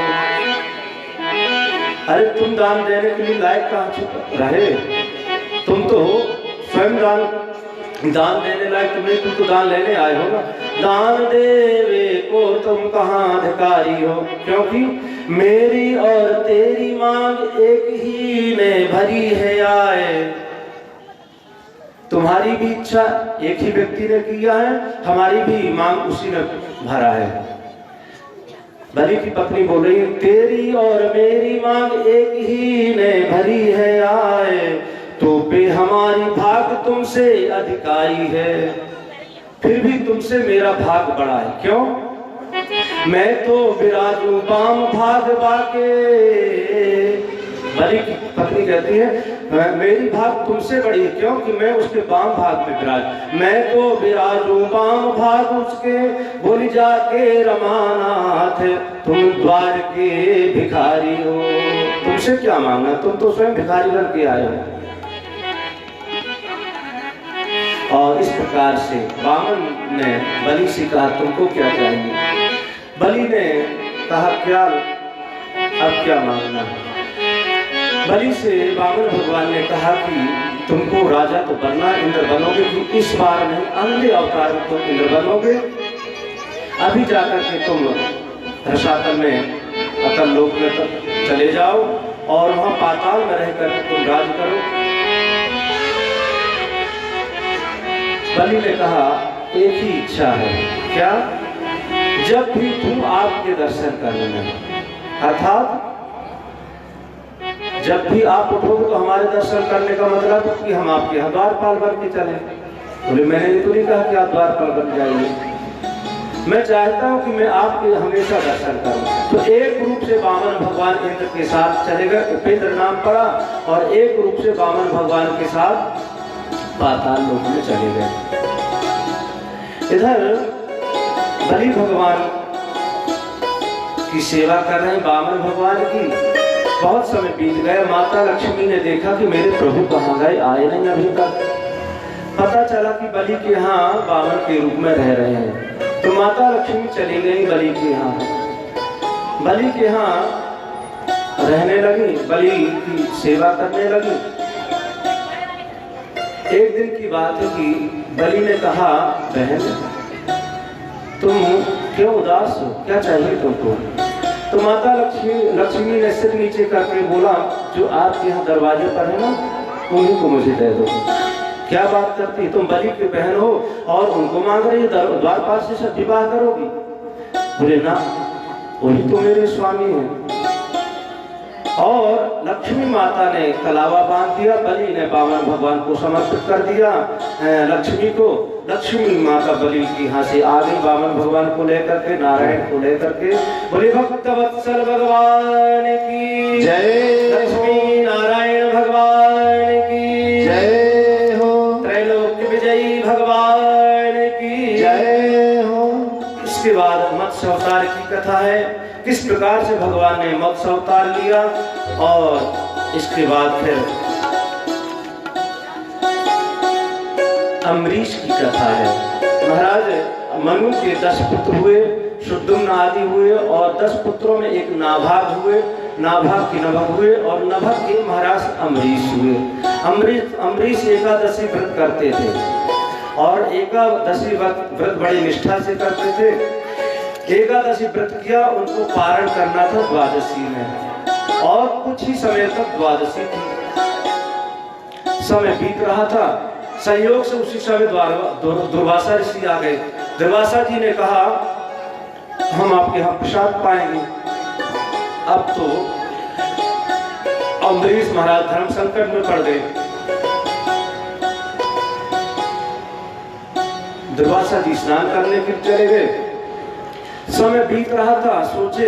S1: अरे तुम दान देने के लिए लायक कहाँ रहे? तुम तो स्वयं दान देने लायक तुम नहीं, तुम तो दान लेने आए हो ना। दान देवे को तुम कहाँ अधिकारी हो, क्योंकि मेरी और तेरी मांग एक ही ने भरी है आए। तुम्हारी भी इच्छा एक ही व्यक्ति ने किया है, हमारी भी मांग उसी ने भरा है। बलि की पत्नी बोल रही है, तेरी और मेरी मांग एक ही ने भरी है आए, तो पे हमारी भाग तुमसे अधिकारी है, फिर भी तुमसे मेरा भाग बड़ा है। क्यों? मैं तो विराजू बाम भाग बाके। बलि की पत्नी कहती है, मेरी भाग तुमसे बड़ी है, क्योंकि मैं उसके बाम भाग में विराज, मैं तो विराजू बाम भाग उसके। बोली जाके रमानाथ तुम द्वार के भिखारी हो, तुमसे क्या मांगना, तुम तो स्वयं भिखारी बन के आए हो। और इस प्रकार से वामन ने बलि से कहा, तुमको क्या चाहिए? बलि ने कहा, क्या अब क्या मांगना है? बलि से वामन भगवान ने कहा कि तुमको राजा तो बनना, इंद्र बनोगे, कि इस बार नहीं अगले अवतार में तुम इंद्र बनोगे। अभी जाकर के तुम रसातल में अतल लोक में चले जाओ और वहां पाताल में रहकर तुम राज करो। बलि ने कहा, एक ही इच्छा है, क्या? जब भी तुम आपके दर्शन कर लेना, अर्थात जब भी आप उठोगे तो हमारे दर्शन करने का मतलब कि हम आपके यहाँ द्वारपाल बन के चले। बोले मैंने तो नहीं कहा कि आप द्वारपाल बन जाइए, मैं चाहता हूँ कि मैं आपके हमेशा दर्शन करूँ। तो एक रूप से वामन भगवान इंद्र के साथ चले गए, उपेंद्र नाम पड़ा, और एक रूप से वामन भगवान के साथ पाताल लोक में चले गए। इधर बलि भगवान की सेवा कर रहे हैं वामन भगवान की। बहुत समय बीत गया, माता लक्ष्मी ने देखा कि मेरे प्रभु कहाँ गए, आए नहीं अभी तक। पता चला कि बलि के यहाँ वामन के रूप में रह रहे हैं। तो माता लक्ष्मी चली गई बलि के यहाँ, बलि के यहाँ रहने लगी, बलि की सेवा करने लगी। एक दिन की बात है कि बलि ने कहा, बहन तुम क्यों उदास हो, क्या चाहिए तुमको? तो माता लक्ष्मी ने सिर नीचे करके बोला, जो आपके यहाँ दरवाजे पर है ना, उन्हीं को मुझे दे दो। क्या बात करती, तुम बलि की बहन हो और उनको मांग रही हो, द्वारपाल से सब विवाह करोगी? बोले ना, वही तो मेरे स्वामी हैं। और लक्ष्मी माता ने कलावा बांध दिया, बलि ने वामन भगवान को समर्पित कर दिया लक्ष्मी को। लक्ष्मी माता बलि की यहाँ से आ गई वामन भगवान को लेकर के, नारायण को लेकर के। बोले भक्त वत्सल भगवान की जय, लक्ष्मी नारायण भगवान की जय हो, त्रैलोक्य विजयी भगवान की जय हो। इसके बाद मत्स्य अवतार की कथा है, किस प्रकार से भगवान ने मत्स्य अवतार लिया। और इसके बाद फिर अम्बरीश की कथा है। महाराज मनु के 10 पुत्र हुए, शुद्दुम्न आदि हुए, और 10 पुत्रों में एक नाभाग हुए, नाभाग के नभग हुए, और नभग के महाराज अम्बरीश हुए। अम्बरीश एकादशी व्रत करते थे, और एकादशी व्रत बड़ी निष्ठा से करते थे। एकादशी व्रत किया, उनको पारण करना था द्वादशी में, और कुछ ही समय तक द्वादशी थी। समय बीत रहा था, संयोग से उसी समय दुर्वासा ऋषि आ गए। दुर्वासा जी ने कहा, हम आपके यहाँ प्रसाद पाएंगे। अब तो अम्बरीश महाराज धर्म संकट में पड़ गए। दुर्वासा जी स्नान करने के चले गए। समय बीत रहा था, सोचे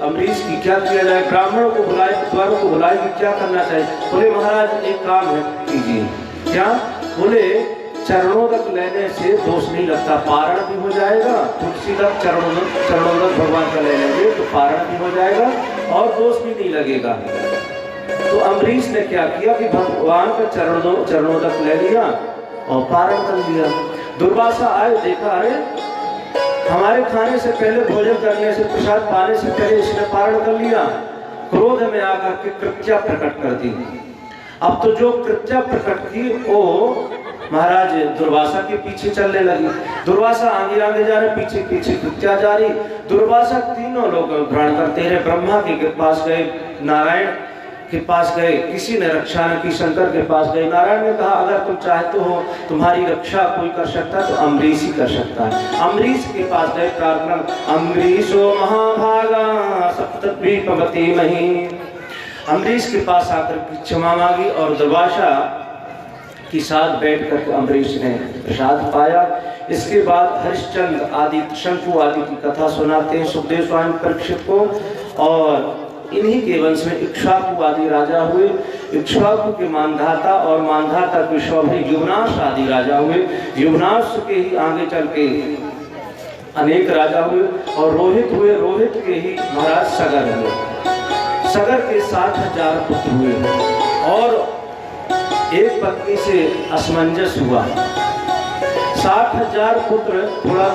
S1: अम्बरीश की क्या किया जाए, ब्राह्मणों को बुलाए, द्वारों को बुलाए कि क्या करना चाहिए। बोले महाराज एक काम है कीजिए। क्या? बोले चरणोदक लेने से दोष नहीं लगता, पारण भी हो जाएगा। तुलसीदक चरणोदक भगवान का ले लेंगे तो पारण भी हो जाएगा और दोष भी नहीं लगेगा। तो अम्बरीश ने क्या किया कि भगवान का चरणोदक ले लिया और पारण कर लिया। दुर्वासा आए, देखा अरे हमारे खाने से पहले, भोजन करने से, प्रसाद पाने से पहले इसने पारण कर लिया। क्रोध में आकर के कृत्या प्रकट कर दी। अब तो जो कृत्या प्रकट की वो महाराज दुर्वासा के पीछे चलने लगी। दुर्वासा आगे आगे जा रहे, पीछे पीछे कृत्या जा रही। दुर्वासा तीनों लोग ग्रहण करते रहे। ब्रह्मा के पास गए, नारायण के पास गए, किसी ने रक्षा न की, शंकर के पास गए। नारायण ने कहा अगर तुम चाहते हो तुम्हारी रक्षा कोई कर सकता है तो अम्बरीश ही कर सकता है। अम्बरीश के पास गए, प्रार्थना, अम्बरीशो महाभागा सप्तद्वीपवती मही। अम्बरीश के पास आकर क्षमा मांगी और दुर्वासा के साथ बैठ कर अम्बरीश ने प्रसाद पाया। इसके बाद हरिश्चंद्र आदि, शंकु आदि की कथा सुनाते हैं सुखदेव स्वामी परीक्षित को। और इन्हीं के वंश में इक्ष्वाकु आदि राजा हुए। इक्ष्वाकु के मानधाता और मानधाता के शौभे युवनाश आदि राजा हुए। युवनाश के ही आगे चल के अनेक राजा हुए और रोहित हुए। रोहित के ही महाराज सगर हुए। सगर के 60,000 पुत्र हुए और एक पत्नी से असमंजस हुआ। 60,000 पुत्र थोड़ा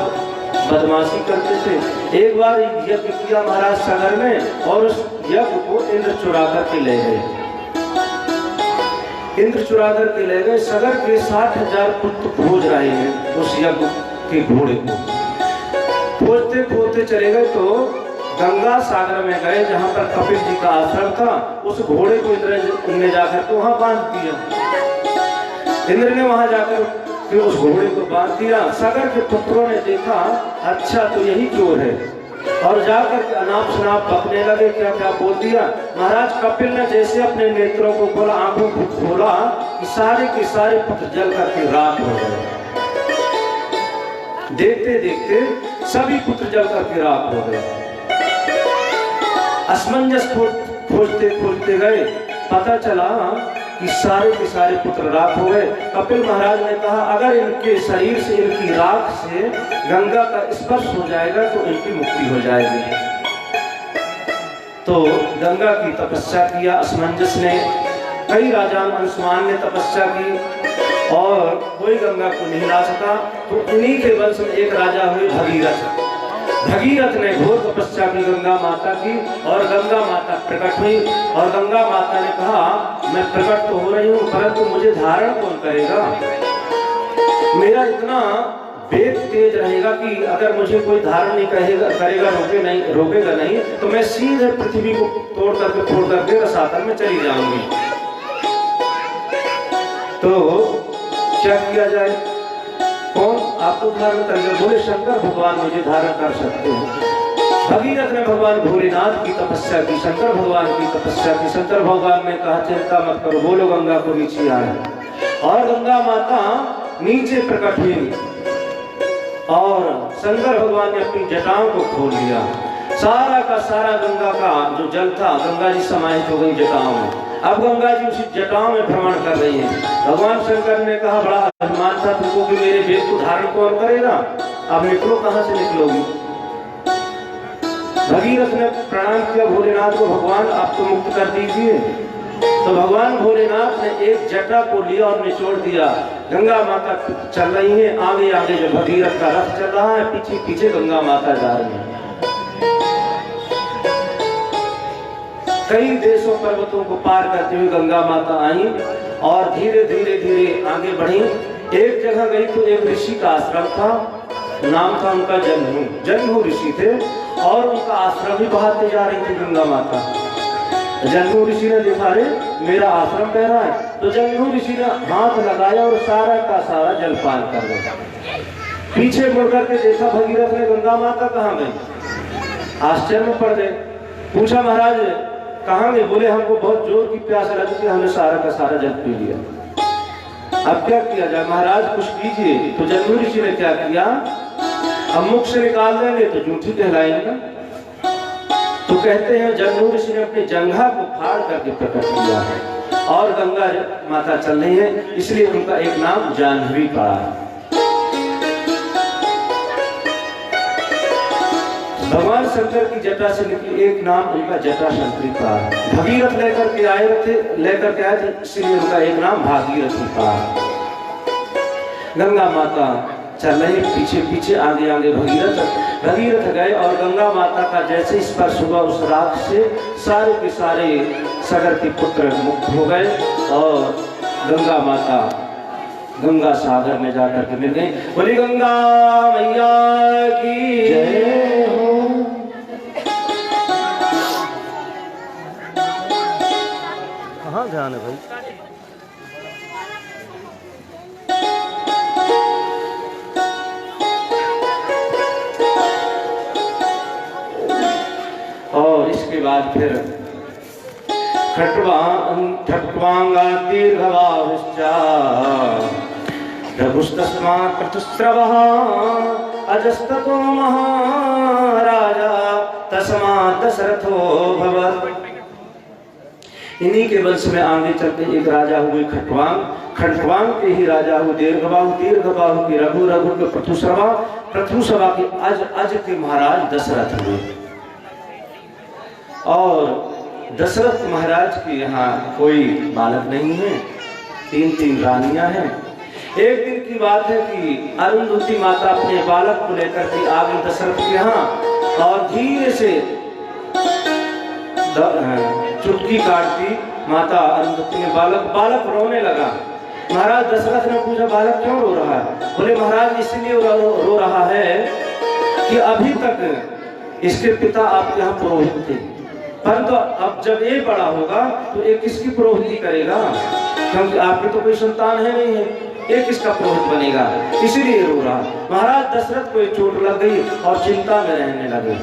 S1: बदमाशी करते थे। एक बार यज्ञ किया महाराज सगर में और उस यज्ञ को इंद्र चुरा करके ले गए। इंद्र चुरा करके ले गए। सगर के 60,000 पुत्र खोज रहे हैं उस यज्ञ के घोड़े को। खोजते खोजते चले गए तो गंगा सागर में गए जहां पर कपिल जी का आश्रम था। उस घोड़े को इंद्र ने जाकर के वहां बांध दिया। इंद्र ने वहां जाकर फिर उस घोड़े को बांध दिया। सगर के पुत्रों ने देखा अच्छा तो यही चोर है और जाकर के अनाप शनाप बकने लगे। क्या क्या बोल दिया। महाराज कपिल ने जैसे अपने नेत्रों को खोला, आंखों को खोला कि सारे के सारे पुत्र जल करके राख हो गए। देखते देखते सभी पुत्र जल करके राख हो गए। असमंजस खोजते खोजते गए, पता चला कि सारे के सारे पुत्र राख हो गए। कपिल महाराज ने कहा अगर इनके शरीर से, इनकी राख से गंगा का स्पर्श हो जाएगा तो इनकी मुक्ति हो जाएगी। तो गंगा की तपस्या किया असमंजस ने, कई राजा अंशुमान ने तपस्या की और कोई गंगा को नहीं ला सका। तो इन्हीं के वंश में एक राजा हुए भगीरथ। भगीरथ ने घोर तपस्या की गंगा माता की और गंगा माता प्रकट हुई। और गंगा माता ने कहा मैं प्रकट तो हो रही हूँ परंतु मुझे धारण कौन करेगा? मेरा इतना वेग तेज रहेगा कि अगर मुझे कोई धारण नहीं करेगा, रोकेगा नहीं तो मैं सीधे पृथ्वी को तोड़ करके फोड़ करके रसातल में चली जाऊंगी। तो क्या किया जाए? कौन आपको धारण करेगा? बोले शंकर भगवान मुझे धारण कर सकते हैं। भगीरथ ने भगवान भोलेनाथ की तपस्या की, शंकर भगवान की तपस्या की। शंकर भगवान ने कहा चिंता मत करो, बोलो गंगा को नीचे आए। और गंगा माता नीचे प्रकट हुई और शंकर भगवान ने अपनी जटाओं को खोल लिया। सारा का सारा गंगा का जो जल था, गंगा जी समाहित हो गई जटाओं में। अब गंगा जी उसी जटाओं में भ्रमण कर रही हैं। भगवान शंकर ने कहा बड़ा अभिमान था तुमको कि मेरे वेद को धारण कौन करेगा? अब निकलो, कहां से निकलोगी? भगीरथ ने प्रणाम किया भोलेनाथ को, भगवान आप तो मुक्त कर दीजिए। तो भगवान भोलेनाथ ने एक जटा को लिया और निचोड़ दिया। गंगा माता चल रही है, आगे आगे जो भगीरथ का रथ चल रहा है, पीछे पीछे गंगा माता जा रही है। कई देशों पर्वतों को पार करते हुए गंगा माता आई और धीरे धीरे धीरे आगे बढ़ी। एक जगह गई तो एक ऋषि का आश्रम था, नाम था उनका जन्मू। जन्मू ऋषि थे और उनका आश्रम भी बहाते जा रही थी गंगा माता। जन्मू ऋषि ने देखा रे मेरा आश्रम बह रहा है, तो जन्मू ऋषि ने हाथ लगाया और सारा का सारा जलपान कर दिया। पीछे मुड़ करके देखा भगीरथ ने गंगा माता कहाँ गई, आश्चर्य में पड़ गए। पूछा महाराज कहाँ गए? बोले हमको बहुत जोर की प्यास लगी थी, हमने सारा का सारा जल पी लिया। अब क्या किया जाए महाराज, कुछ कीजिए। तो जन्मू ऋषि ने क्या किया, अब मुख से निकाल देंगे तो जूठी कहलाएंगे। तो कहते हैं जन्मू ऋषि ने अपनी जंघा को फाड़ करके प्रकट किया है और गंगा माता चल रही है, इसलिए उनका एक नाम जाह्नवी पड़ा है। भगवान शंकर की जटा से निकली एक नाम उनका जटा शंकरी पड़ा है। भगीरथ लेकर के आए थे इसलिए उनका एक नाम भागीरथी पड़ा है। गंगा माता चल रही, पीछे पीछे आगे आगे भगीरथ गए और गंगा माता का जैसे स्पर्श हुआ उस राख से सारे के सारे सागर के पुत्र मुक्त हो गए और गंगा माता गंगा सागर में जाकर के मिल गई। बोली गंगा मैया की जय हो। कहाँ ध्यान है भाई? और इसके बाद फिर खट्वांगा दीर्घवाहुश्चा प्रभुस्तस्मात् प्रतुस्रवः अजस्ततो महाराजा तस्मात् दशरथो भवत्। इन्हीं के वंश में आगे चलते एक राजा हुए खट्वांग, खट्वांग के ही राजा हुए दीर्घबाहु, दीर्घबाहु के रघु, रघु के प्रथुसवा, प्रथुसवा के अज, अज के महाराज दशरथ हुए। और दशरथ महाराज के यहाँ कोई बालक नहीं है, तीन तीन रानियां हैं। एक दिन की बात है कि अरुंधति माता अपने बालक को लेकर के आ गई दशरथ के यहाँ और धीरे से चुटकी काटती माता अरुंधति ने बालक रोने लगा। महाराज दशरथ ने पूछा बालक क्यों रो रहा है? बोले महाराज इसलिए रो रहा है कि अभी तक इसके पिता आपके यहाँ पुरोहित थे, परंतु अब जब ये बड़ा होगा तो ये किसकी पुरोहिती करेगा? क्योंकि आपकी तो कोई संतान है नहीं है, ये किसका पुरोहित बनेगा? इसीलिए रो रहा। महाराज दशरथ को चोट लग गई और चिंता में रहने लगे।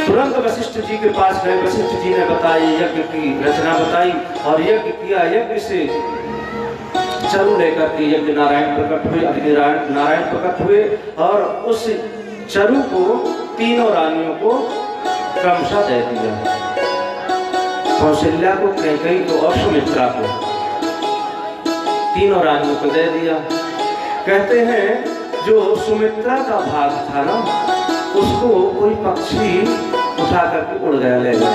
S1: तुरंत वशिष्ठ जी के पास गए। वशिष्ठ जी ने बताई, यज्ञ की रचना बताई और यज्ञ किया। यज्ञ से चरु लेकर के यज्ञ नारायण प्रकट हुए, अग्नि नारायण प्रकट हुए और उस चरु को तीनों रानियों को क्रमशः दे दिया। कौशल्या को, कैकेयी को और सुमित्रा को, तीनों रानियों को दे दिया। कहते हैं जो सुमित्रा का भाग था ना, उसको कोई पक्षी उठा करके उड़ गया, ले गया।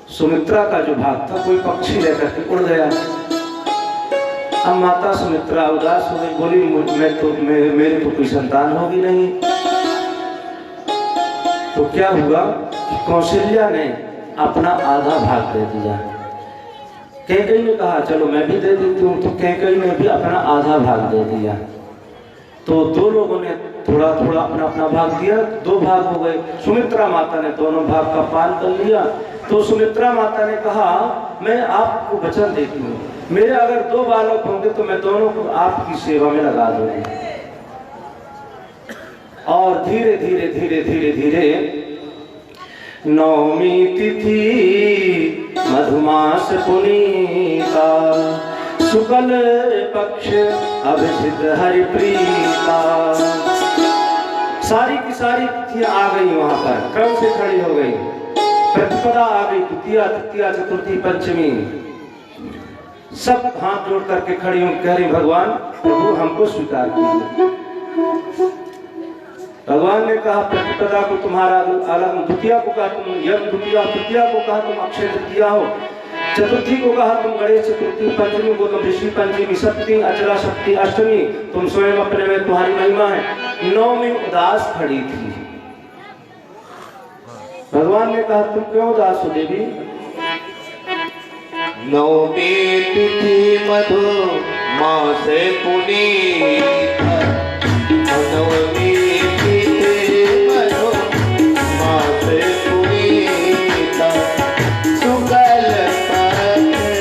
S1: सुमित्रा का जो भाग था कोई पक्षी लेकर के उड़ गया। अब माता सुमित्रा उदास हो गई, बोली मेरी तो कोई संतान होगी नहीं। तो क्या हुआ, कौशल्या ने अपना आधा भाग दे दिया। कैकेयी ने कहा चलो मैं भी दे देती हूँ, तो कैकेयी ने भी अपना आधा भाग दे दिया। तो दो लोगों ने थोड़ा थोड़ा अपना अपना भाग दिया, दो भाग हो गए। सुमित्रा माता ने दोनों भाग का पान कर लिया। तो सुमित्रा माता ने कहा मैं आपको वचन देती हूँ, मेरे अगर दो बालक होंगे तो मैं दोनों को आपकी सेवा में लगा दूंगी। और धीरे धीरे धीरे धीरे धीरे नवमी तिथि मधुमास पुनीता, शुक्ल पक्ष अभिषिक्त हरिप्रीता। सारी की सारी तिथियां आ गई, वहां पर क्रम से खड़ी हो गई। प्रतिपदा आ गई, द्वितीया तृतीया चतुर्थी पंचमी, सब हाथ जोड़ करके खड़ी हूं, कह रही भगवान प्रभु हमको स्वीकार कीजिए। भगवान ने कहा प्रतिपदा को तुम्हारा अलग, द्वितीया को कहा तुम यज्ञ द्वितीया, तृतीया को कहा तुम अक्षय तृतीया हो, चतुर्थी को कहा तुम गणेश चतुर्थी, पंचमी को तुम ऋषि पंचमी, सप्तमी अचला शक्ति अष्टमी तुम स्वयं अपने में तुम्हारी महिमा है। नौमी उदास खड़ी थी। भगवान ने कहा तुम क्यों उदास हो देवी?
S2: नवमी तिथि मधुमास पुनीता, नवमी तिथि मधुमास पुनीता, शुक्ल पक्ष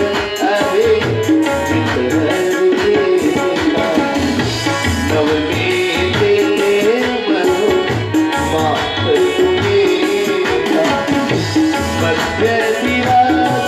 S2: अभिषिक्त हरिप्रीता। नवमी तिथि मधुमास पुनीता, मध्य दिवस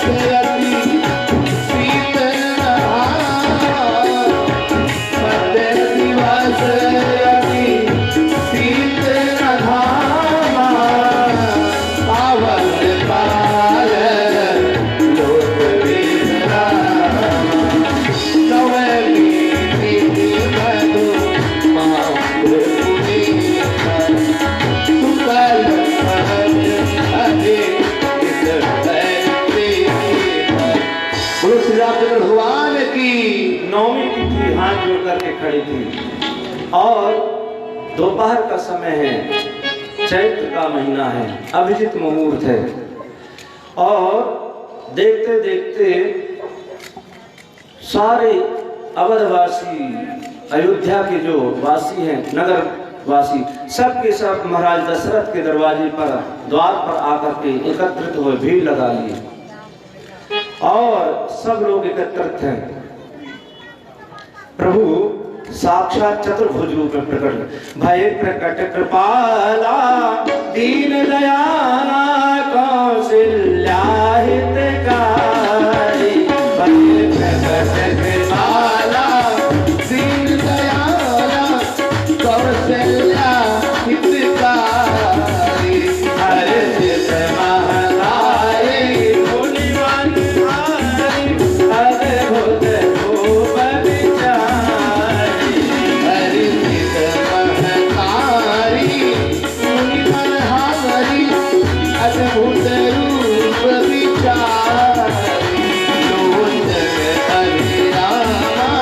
S2: भगवान की।
S1: नौमी तिथि हाथ जोड़ करके खड़ी थी और दोपहर का समय है, चैत्र का महीना है, अभिजीत मुहूर्त है। और देखते देखते सारे अवधवासी, अयोध्या के जो वासी हैं, नगर वासी, सब के सब महाराज दशरथ के दरवाजे पर, द्वार पर आकर के एकत्रित हुए, भीड़ लगा लिए और सब लोग एकत्रित हैं। प्रभु साक्षात चतुर्भुज रूप में प्रकट, भय प्रकट कृपाला दीन दयाला कौशल्या हितकारी, भय प्रकट कृपाला
S2: दीन दयाला कौशल्या हितकारी,
S1: हर्षित महतारी मुनिवन हारी, अद्भुत रूप विचारी।
S2: हर्षित महतारी मुनिवन हारी, अद्भुत रूप विचारी। लोचन हरे रामा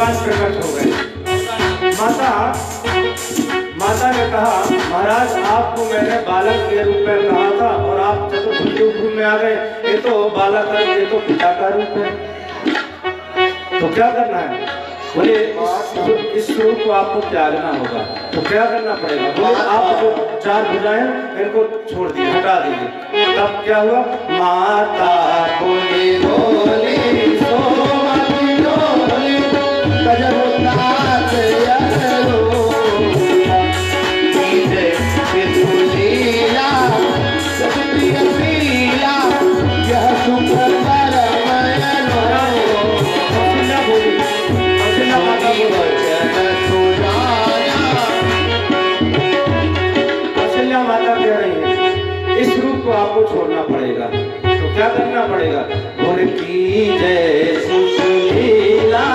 S1: भगवान प्रकट हो गए। माता ने कहा महाराज आपको मैंने बालक के रूप में कहा था और आप चतुर्भुज रूप में आ गए। ये तो बालक है, ये तो पिता का रूप है, तो क्या करना है? बोले इस रूप को आपको त्यागना होगा। तो क्या करना पड़ेगा? बोले आप जो 4 भुजाएं इनको छोड़ दिए, हटा दीजिए। तब क्या हुआ? माता बोली बोली सोमति डोली कजमुनाथ यरो कीजे विधुलीला सप्रिय लीला यह सुख परमयनो कौशल्या बोली, कौशल्या माता कौशल्या माता कह रही है इस रूप को आपको छोड़ना पड़ेगा। तो क्या करना पड़ेगा? बोले की जय सुशीला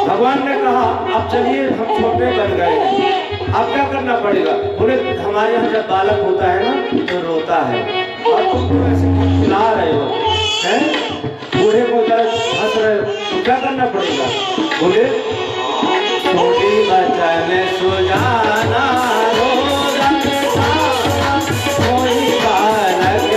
S1: भगवान ने कहा अब चलिए हम छोटे बन गए हैं, अब क्या करना पड़ेगा? बोले हमारे यहाँ जब बालक होता है ना तो रोता है और तुम तो ऐसे खिला रहे हो हैं, बूढ़े को तरह हंस रहे हो, तो क्या करना पड़ेगा? बोले छोटी बचन सुजाना कोई बालक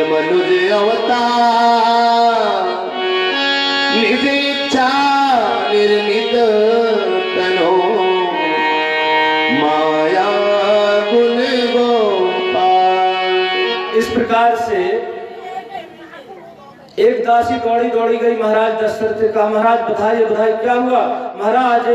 S1: मनुज अवतार निदेच्छा निर्मित तनो माया गुण गोपाल। इस प्रकार से एक दासी दौड़ी दौड़ी गई महाराज दशरथ से कहा महाराज बताइए बताइए क्या हुआ? महाराज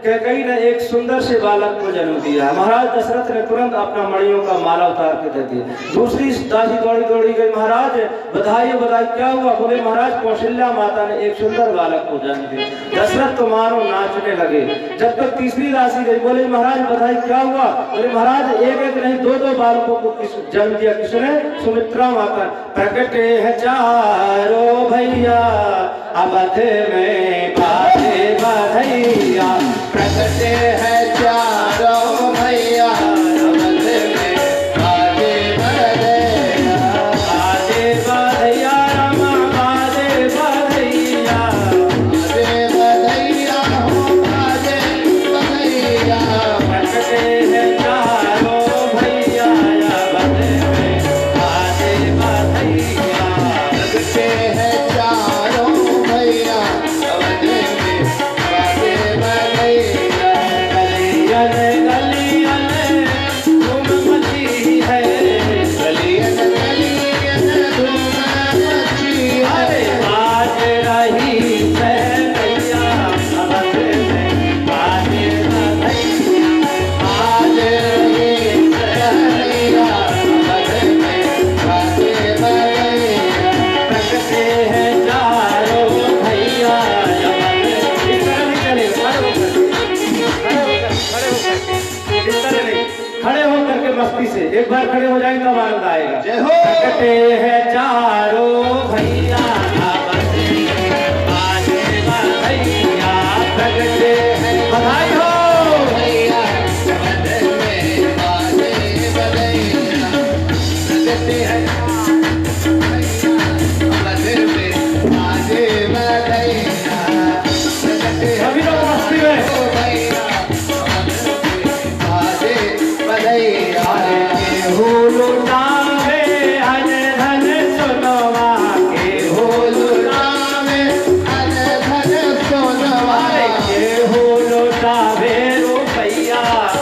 S1: कैकेयी ने एक सुंदर से बालक को जन्म दिया। महाराज दशरथ ने तुरंत अपना मणियों का माला उतार के दे दिया। दूसरी दासी दौड़ी दौड़ी गई महाराज बताइए बताइए क्या हुआ? बोले महाराज कौशल्या माता ने एक सुंदर बालक को जन्म दिया। दशरथ तो मानो नाचने लगे। जब तक तीसरी दासी गई बोले महाराज बताइए क्या हुआ? बोले महाराज एक एक नहीं 2-2 बालकों को जन्म दिया। किसने? सुमित्रा माता। प्रकटे है चारों भैया अवध में बाजे बधैया, प्रकटे है चारों भैया अवध में बाजे बधैया, बाजे बधैया रमा बाजे बधैया, बाजे बधैया हो बाजे बधैया, प्रकटे है चारों भैया अवध में बाजे बधैया, प्रकटे है चारों भैया अवध में बाजे बधैया। गलियन गलियन धूम मची है, गलियन गलियन धूम मची है, बाज रही सहनैया अवध में बाजे बधैया, बाज रही सहनैया अवध में बाजे बधैया, प्रकटे हैं चारों भैया अवध। इस तरह नहीं चलेगा, खड़े होकर के मस्ती से एक बार खड़े हो जाएंगे तब आनंद आएगा। जय हो। प्रकटे हैं चारों भैया अवध में बाजे बधैया, प्रकटे हैं बधाई हो भैया अवध अरे ये हो लौटावे रुपैया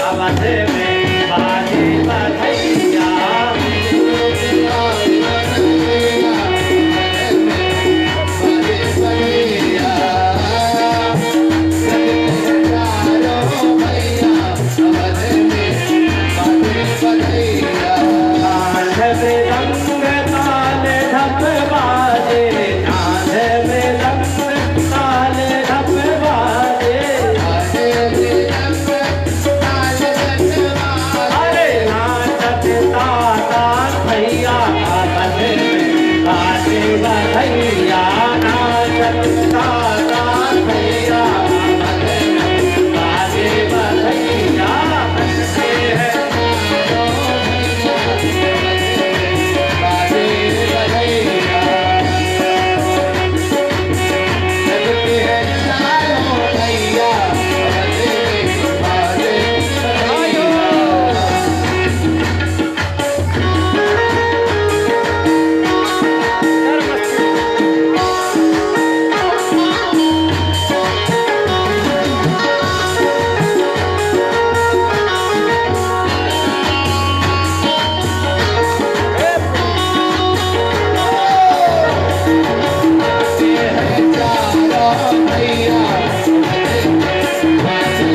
S1: अवध में बाजे बधैया में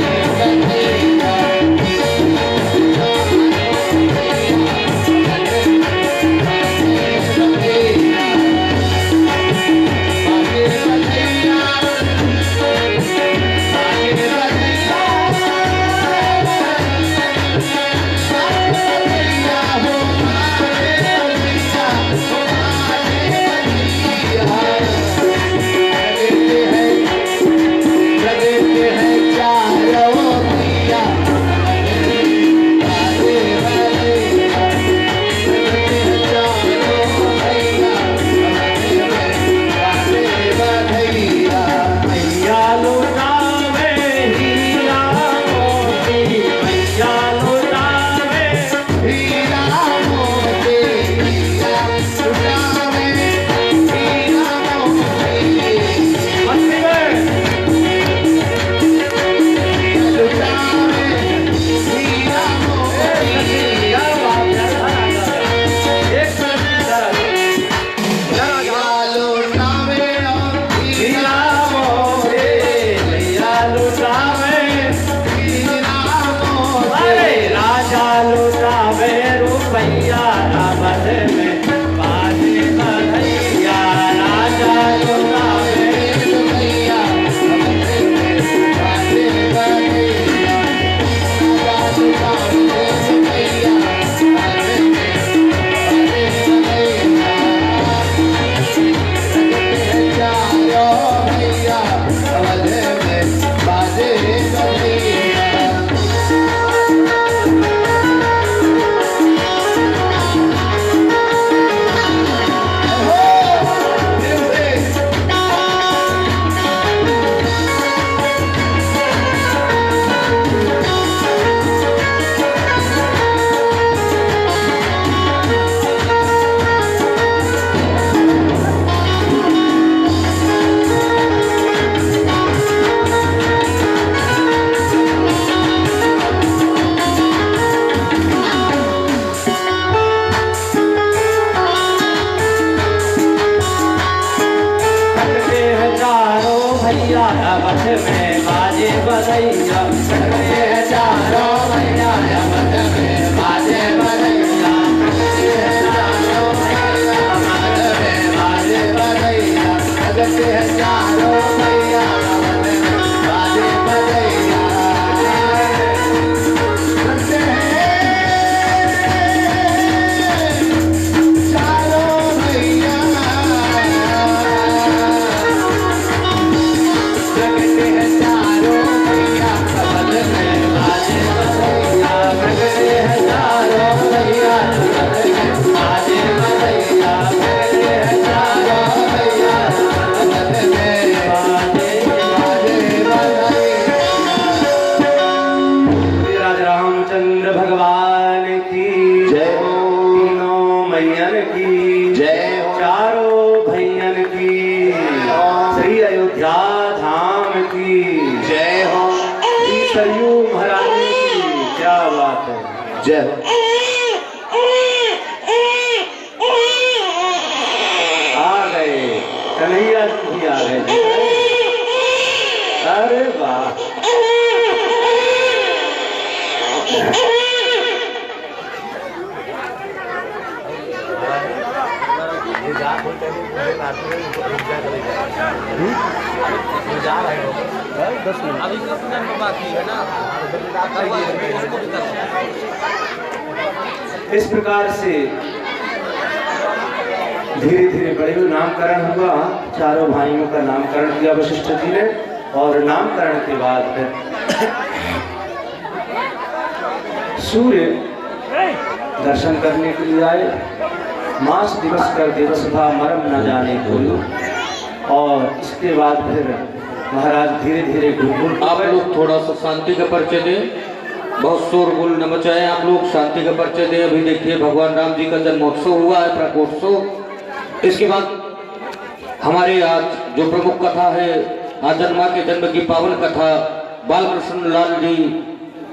S1: बाजे बधैया चारों भैया मत में बाजे बधैया चारों भैया मत में बाजे बधैया चारों भैया मत में बाजे बधैया
S2: जय हो।
S1: आ गए कन्हैया जी भी आ गए। अरे वाह, इस प्रकार से धीरे धीरे बड़े नामकरण हुआ। चारों भाइयों का नामकरण किया वशिष्ठ जी ने, और नामकरण के बाद फिर सूर्य दर्शन करने के लिए आए। मास दिवस कर दिवस था मरम न जाने कोई। और इसके बाद फिर महाराज धीरे धीरे गुरुकुल।
S3: आप लोग थोड़ा सा शांति का परिचय दें, बहुत शोरगुल न मचाएं। आप लोग शांति का परिचय दें। अभी देखिए भगवान राम जी का जन्मोत्सव हुआ है, प्रकोत्सव। इसके बाद हमारे आज जो प्रमुख कथा है, आजन माँ के जन्म की पावन कथा, बाल कृष्ण लाल जी,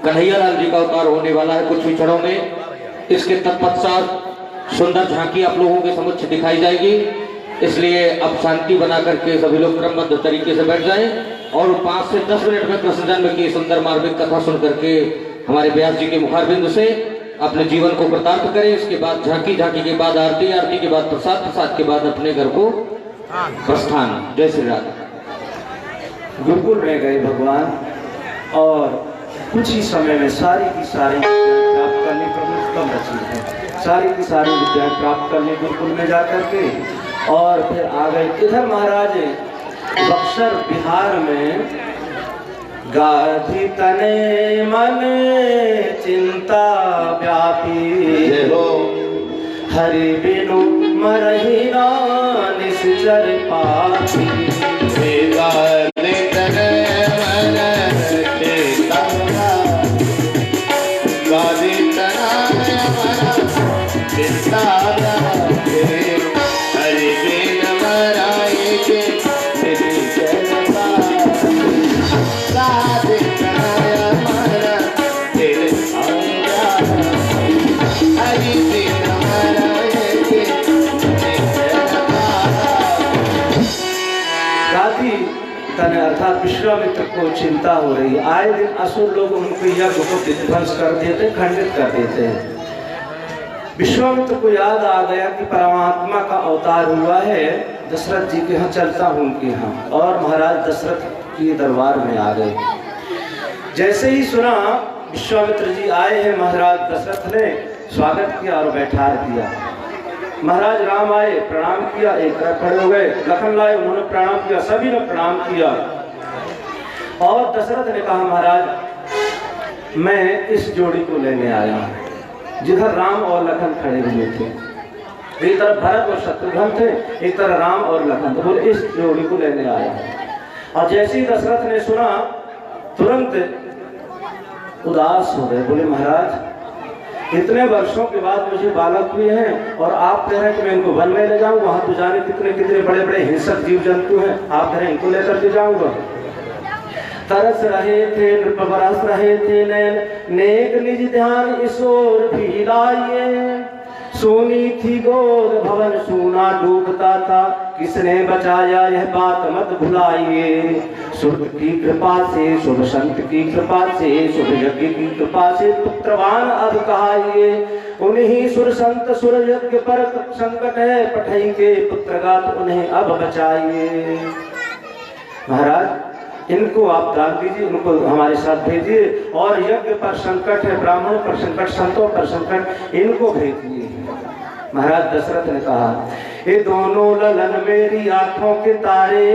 S3: कन्हैया लाल जी का अवतार होने वाला है कुछ ही क्षणों में। इसके तत्पश्चात सुंदर झांकी आप लोगों के समक्ष दिखाई जाएगी। इसलिए अब शांति बना करके सभी लोग क्रमबद्ध तरीके से बैठ जाएं और 5 से 10 मिनट में कृष्ण जन्म की सुंदर मार्मिक कथा सुन करके हमारे व्यास जी के मुखारबिंद से अपने जीवन को कृतार्थ करें। इसके बाद झांकी, झांकी के बाद आरती, आरती के बाद प्रसाद, प्रसाद के बाद अपने घर को प्रस्थान। जय श्री राम।
S1: गुरुकुल रह गए भगवान, और कुछ ही समय में सारी की सारी विद्याएं प्राप्त करने प्रभु कम रची है। सारी की सारी विद्याएं प्राप्त करने गुरुकुल में जाकर के, और फिर आ गए इधर महाराज बक्सर बिहार में। गाधी तने मन चिंता व्यापी, हरि बिनु मरहि ना निश्चर पापी। अर्थात विश्वामित्र को चिंता हो रही। आए दिन असुर लोग उनको यज्ञ को विध्वंस कर देते, खंडित कर देते हैं। विश्वामित्र को याद आ गया कि परमात्मा का अवतार हुआ है, दशरथ जी के यहाँ चलता हूँ उनके यहाँ। और महाराज दशरथ के दरबार में आ गए। जैसे ही सुना विश्वामित्र जी आए हैं, महाराज दशरथ ने स्वागत किया और बैठा दिया। महाराज राम आए, प्रणाम किया, एक तरफ खड़े हो गए। लखन लाए, उन्होंने प्रणाम किया, सभी ने प्रणाम किया। और दशरथ ने कहा महाराज मैं इस जोड़ी को लेने आया हूं। जिधर राम और लखन खड़े हुए थे, एक तरफ भरत और शत्रुघ्न थे, एक तरफ राम और लखन, तो बोले इस जोड़ी को लेने आया। और जैसे ही दशरथ ने सुना तुरंत उदास हो गए। बोले महाराज इतने वर्षों के बाद मुझे बालक हुए हैं, और आप कह रहे हैं कि मैं इनको वन में ले जाऊं। वहां तो जाने कितने कितने बड़े बड़े हिंसक जीव जंतु हैं, आप कह रहे हैं इनको लेकर के जाऊंगा। तरस रहे थे नृप बरस रहे थे नैन, नेक निज ध्यान इस ओर भी लाइए। सोनी थी गोद भवन सोना डूबता था, किसने बचाया यह बात मत भुलाइए। शुभ की कृपा से, शुभ संत की कृपा से, शुभ यज्ञ की कृपा से पुत्रवान अब कहाइए। उन्हीं सुर संत सुर यज्ञ पर संकट है, पठई के पुत्रगात उन्हें अब बचाइए। महाराज इनको आप दान दीजिए, इनको हमारे साथ भेजिए। और यज्ञ पर संकट है, ब्राह्मणों पर संकट, संतों पर संकट, इनको भेजिए। महाराज दशरथ ने कहा ये दोनों ललन मेरी आंखों के तारे,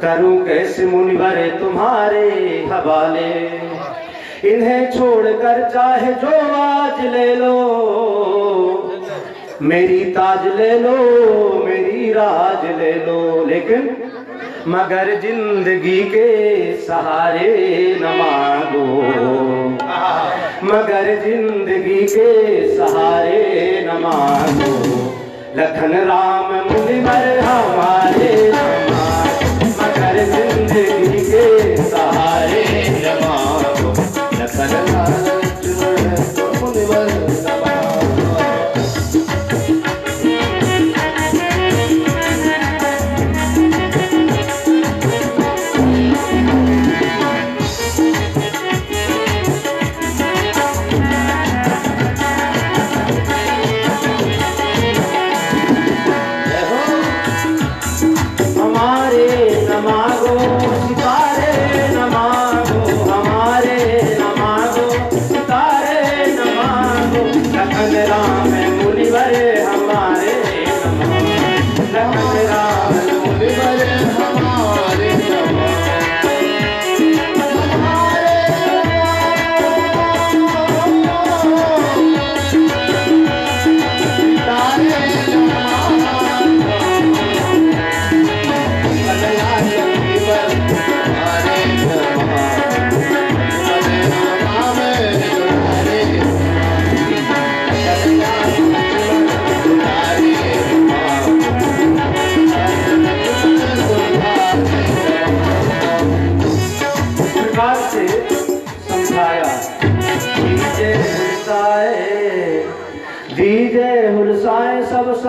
S1: करूं कैसे मुनिवरे तुम्हारे हवाले। इन्हें छोड़कर चाहे जो आज ले लो, मेरी ताज ले लो, मेरी राज ले लो, लेकिन मगर जिंदगी के सहारे न मांगो, मगर जिंदगी के सहारे न मांगो। लखन राम मुनिवर हमारे, मगर जिंदगी के सहारे न मांगो। लखन राम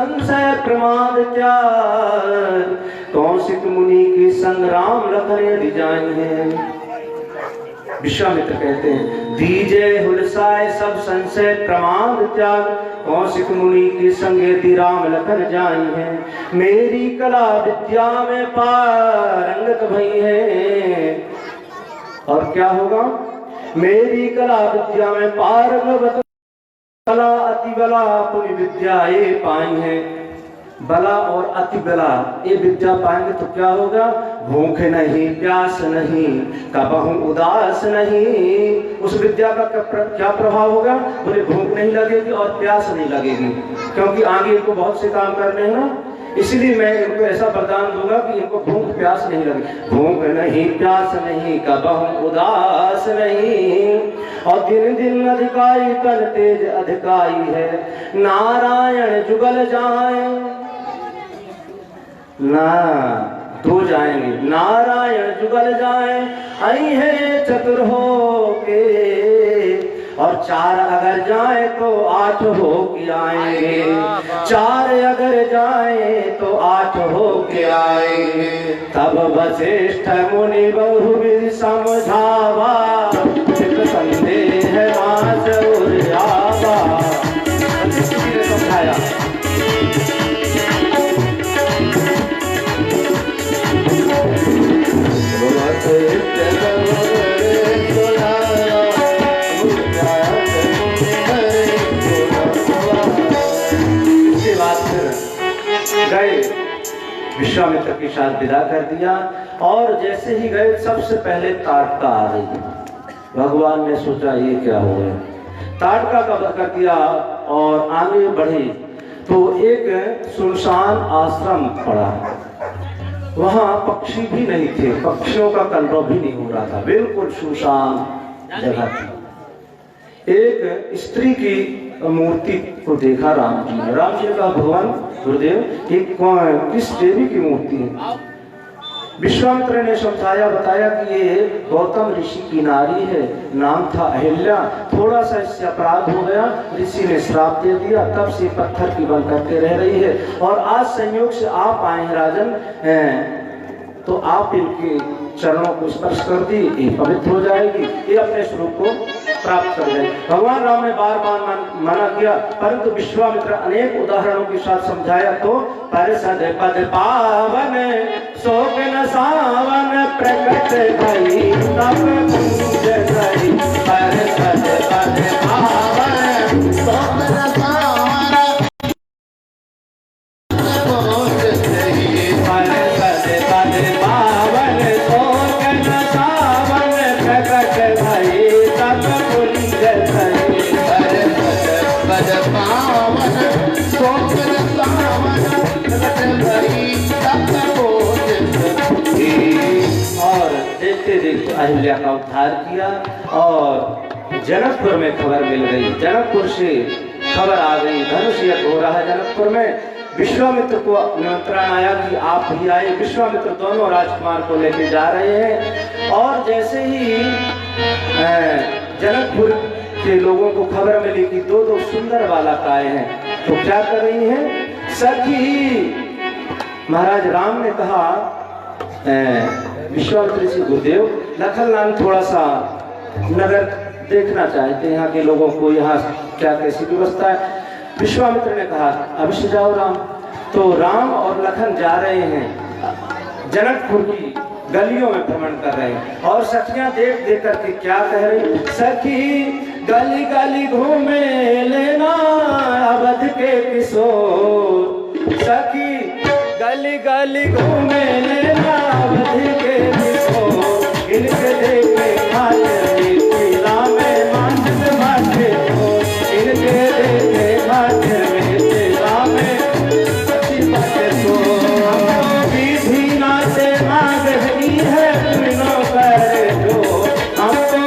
S1: संशय प्रमाद त्याग, कौशिक मुनि के संग राम लखन यदि जाएंगे। विश्वामित्र कहते हैं दीजे हुलसाए सब संशय प्रमाद त्याग, कौशिक मुनि के संग यदि राम लखन जाई हैं। मेरी कला विद्या में पारंगत भई है। और क्या होगा? मेरी कला विद्या में पारंगत, कला अति बला पुनि विद्या ये पाई है। बला और अति बला ये विद्या पाएंगे तो क्या होगा? भूख नहीं, प्यास नहीं, कबहू उदास नहीं। उस विद्या का क्या प्रभाव होगा? बोले भूख नहीं लगेगी और प्यास नहीं लगेगी, क्योंकि आगे इनको बहुत से काम करने हैं ना। इसलिए मैं इनको ऐसा वरदान दूंगा कि इनको भूख प्यास नहीं लगेगी। भूख नहीं, प्यास नहीं, कबहू उदास नहीं। और दिन दिन अधिकाई कल तेज अधिकाई है, नारायण जुगल जाए ना दो जाएंगे। नारायण जुगल जाए आई है चतुर हो के, और चार अगर जाए तो आठ हो के आएंगे। चार अगर जाए तो आठ हो के आएंगे। तब वशिष्ठ मुनि बहुविध समझावा, चित संदेह मास उर्जावा। समझाया गए, विश्वामित्र के साथ विदा कर दिया। और जैसे ही गए सबसे पहले ताटका आ गई। भगवान ने सोचा ये क्या हो गया, ताटका का कर दिया और आगे बढ़े तो एक सुनसान आश्रम पड़ा। वहां पक्षी भी नहीं थे, पक्षियों का कलरव भी नहीं हो रहा था, बिल्कुल सुनसान जगह थी। एक स्त्री की मूर्ति को देखा राम जी ने। राम जी ने कहा भगवान गुरुदेव ये किस देवी की मूर्ति है? विश्वामित्र ने समझाया, बताया कि ये गौतम ऋषि की नारी है, नाम था अहिल्या। थोड़ा सा इससे अपराध हो गया, ऋषि ने श्राप दे दिया, तब से पत्थर की बन करके रह रही है। और आज संयोग से आप आए हैं राजन, तो आप इनके चरणों को स्पर्श कर दी, ये पवित्र हो जाएगी, ये अपने स्वरूप को प्राप्त कर जाएगी। भगवान राम ने बार बार मना किया, परंतु विश्वामित्र अनेक उदाहरणों के साथ समझाया। तो परिषद पद पावन शोक न सावन प्रकट भई तब पूज गई। परिषद पद पावन शोक न सावन अहिल्या का उद्धार किया। और जनकपुर में खबर मिल गई, जनकपुर से खबर आ गई धनुष यज्ञ हो रहा है जनकपुर में। विश्वामित्र को निमंत्रण आया कि आप भी आए। विश्वामित्र दोनों राजकुमार को लेकर जा रहे हैं। और जैसे ही जनकपुर के लोगों को खबर मिली कि दो दो सुंदर बालिकाएं हैं, तो क्या कर रही हैं? सखी महाराज राम ने कहा विश्वामित्र जी गुरुदेव लखन लाल थोड़ा सा नगर देखना चाहते हैं, यहाँ के लोगों को, यहाँ क्या कैसी व्यवस्था है। विश्वामित्र ने कहा अवश्य जाओ राम। तो राम और लखन जा रहे हैं, जनकपुर की गलियों में भ्रमण कर रहे हैं। और सखियां देख देख करके क्या कह रही? सखी गली गली घूमे लेना अवध के किशोर। सखी गली गली घूमे लेना अवध के किशोर। इनके देखे खातिर तेरा में मानस बाटे हो। इनके देखे खातिर में तेरा में बाटे हो। विधि ना से मांग रही है तीनों पर जो हमको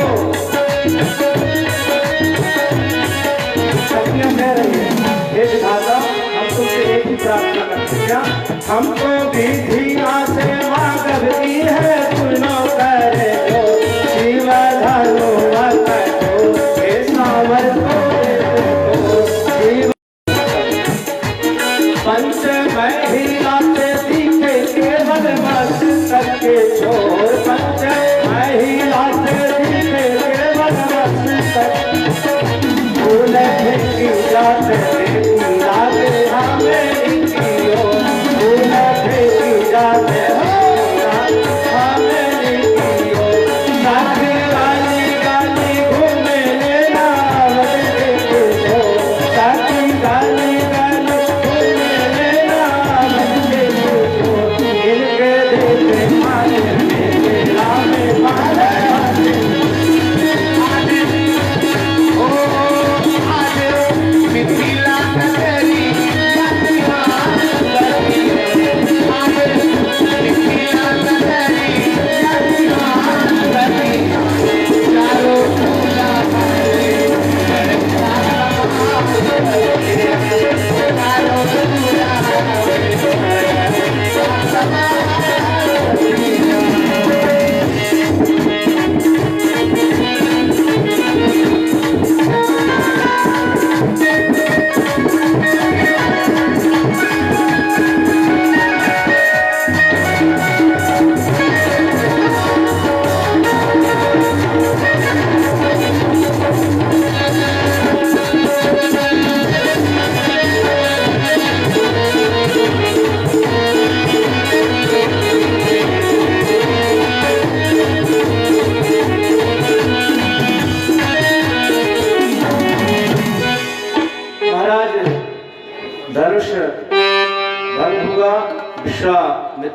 S1: सखियां कह रही है हे विधाता हम तुमसे एक ही प्रार्थना करते हैं, हमको विधि ना से मांग रही है तीनों पर जो शिव धनु मत को हे सावर को शिव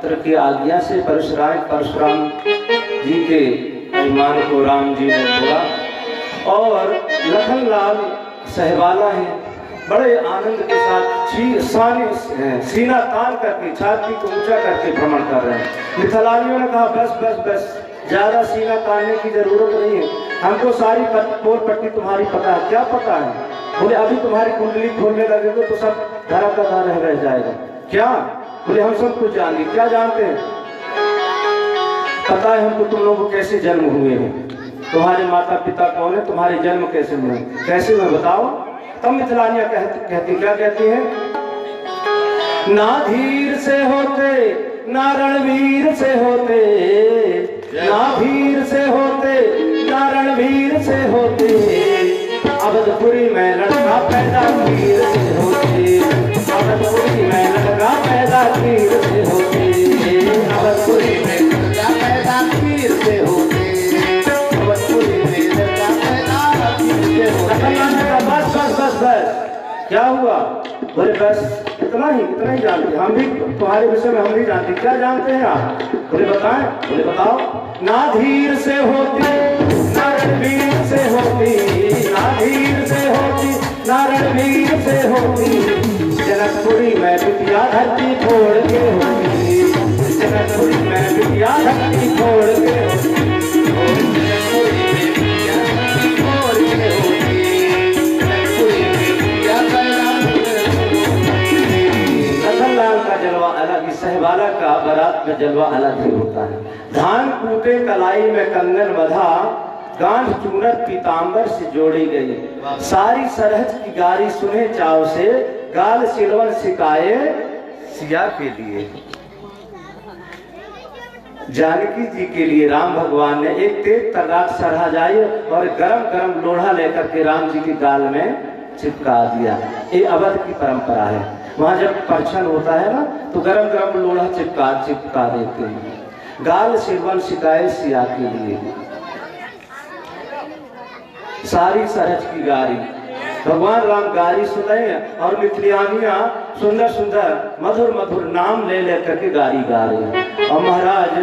S1: पुत्र की आज्ञा से परशुराम जी के अभिमान को राम जी ने बोला। और लखनलाल सहबाला है, बड़े आनंद के साथ सीना तान करके छाती को ऊंचा करके भ्रमण कर रहे हैं। मिथिलानियों ने कहा बस बस बस, ज्यादा सीना तानने की जरूरत नहीं है, हमको सारी पोर पट्टी तुम्हारी पता है। क्या पता है? बोले अभी तुम्हारी कुंडली खोलने लगेगा तो सब धरा का धरा रह जाएगा। क्या? बोले हम सब कुछ जानेंगे। क्या जानते हैं? पता है हमको तुम लोगों को कैसे जन्म हुए हैं, तुम्हारे माता पिता कौन है, तुम्हारे जन्म कैसे हुए, कैसे हुए बताओ। तब मिथिलानियां कहती क्या कहती हैं? ना धीर से होते ना रणवीर से होते, ना धीर से होते ना रणवीर से होते, अवधपुरी में लड़का पैदा वीर से होते, अवधपुरी में लड़का पैदा वीर से होते, अवधपुरी में लड़का पैदा वीर से होते, अवधपुरी में लड़का पैदा वीर से होते। बस बस बस बस, क्या हुआ? बोले बस इतना ही जानते, हम भी तुम्हारे विषय में हम भी जानते। क्या जानते हैं आप? बोले बताएं। बोले बताओ। ना धीर से होती ना रणवीर से होती, ना धीर से होती ना रणवीर से होती, जनकपुरी में बिटिया धरती फोड़ के होती, जनकपुरी में बिटिया धरती फोड़ के होती, जनकपुरी में बिटिया धरती फोड़ के होती, जनकपुरी में बिटिया लखनलाल का जलवा अलग ही, सहबाला का बारात का जलवा अलग ही होता है। धान कूटे कलाई में कंगन बधा, गांठ चूनर पीतांबर से जोड़ी गई, सारी सरहज की गारी सुने चाव से, गाल सिलवन सिकाए सिया के लिए। जानकी जी के लिए राम भगवान ने एक तेज तर्राट सरहा जाई और गरम गरम लोढ़ा लेकर के राम जी के गाल में चिपका दिया। ये अवध की परंपरा है। वहां जब परछन होता है ना तो गरम गरम लोढ़ा चिपका देते हैं। गाल सिलवन सिकाए सिया के लिए, सारी सरहज की गारी। भगवान राम गारी सुनाए और मिथिलानियां सुंदर सुंदर मधुर मधुर नाम ले लेकर के गारी गा रहे हैं। और महाराज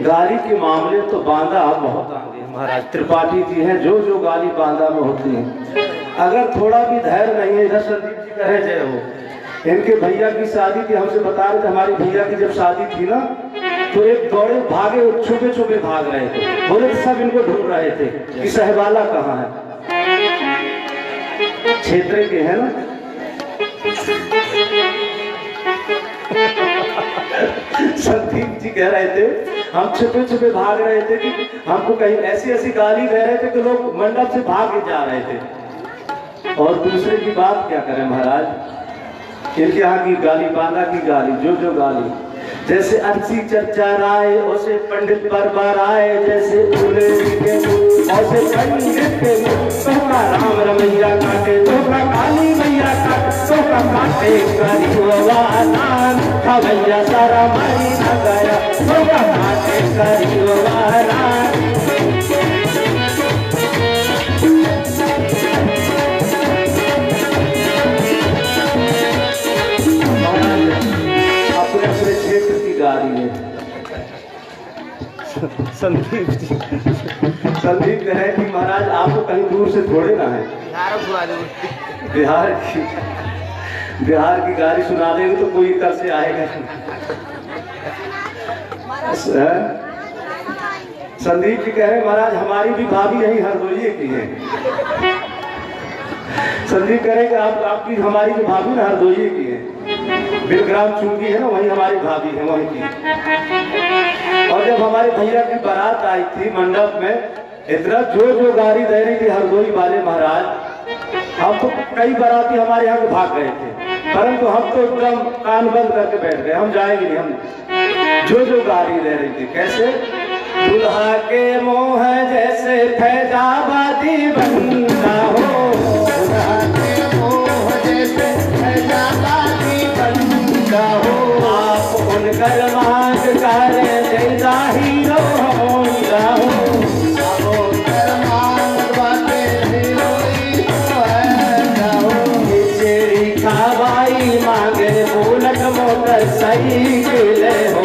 S1: गाली के मामले तो बांधा बहुत आगे है। महाराज त्रिपाठी जी हैं, जो गाली बांधा में होती है। अगर थोड़ा भी धैर्य नहीं है, इधर संदीप जी कहे जय हो, इनके भैया की शादी थी, हमसे बता रहे थे हमारी भैया की जब शादी थी ना तो एक दौड़े भागे, छुपे छुपे भाग रहे थे। बोले तो सब इनको ढूंढ रहे थे कि सहबाला कहाँ है। क्षेत्र के है ना। संदीप जी कह रहे थे हम छुपे छुपे भाग रहे थे कि हमको कहीं ऐसी ऐसी गाली दे रहे थे कि लोग मंडप से भाग जा रहे थे। और दूसरे की बात क्या करें महाराज, इनके यहाँ की गाली बांधा की गाली, जो गाली, जैसे अर्ची चर्चा राय उसे पंडित बरबार आए, जैसे उले के ऐसे पंडित के तो का राम रमैया काटे, तो का काली मैया काटे, तो का काटे करिवानान खवैया सारा मारी न गया, तो का काटे करिवानान। संदीप कहे कि महाराज आपको कहीं दूर से थोड़े ना है, बिहार की गाली सुना देंगे तो कोई इधर से आएगा। संदीप जी कह रहे महाराज हमारी भी भाभी यही हरदोई की है। संदीप कह रहे कि आपकी हमारी जो भाभी ना हरदोई की है, बिलग्राम चुंगी है ना, वही हमारी भाभी है वहीं की। और जब हमारे भैया की बारात आई थी मंडप में, इतना जो गाड़ी दे रही थी हरदोई वाले महाराज, हम तो कई बाराती हमारे यहाँ भाग गए थे, परंतु हम तो एकदम कान बंद करके बैठ गए, हम जाएंगे नहीं। हम जो गाड़ी दे रही थी, कैसे दुल्हा के मोह जैसे फैजाबादी बंदा हो, दुल्हा के मोह जैसे फैजाबादी बंदा हो, आप उनकर मांग कर जैसा हीरो होगा हो, आप उनकर मांग बाते हीरोई होगा हो, चेरी खावाई मांगे बुलेट मोटर साइकिल हो,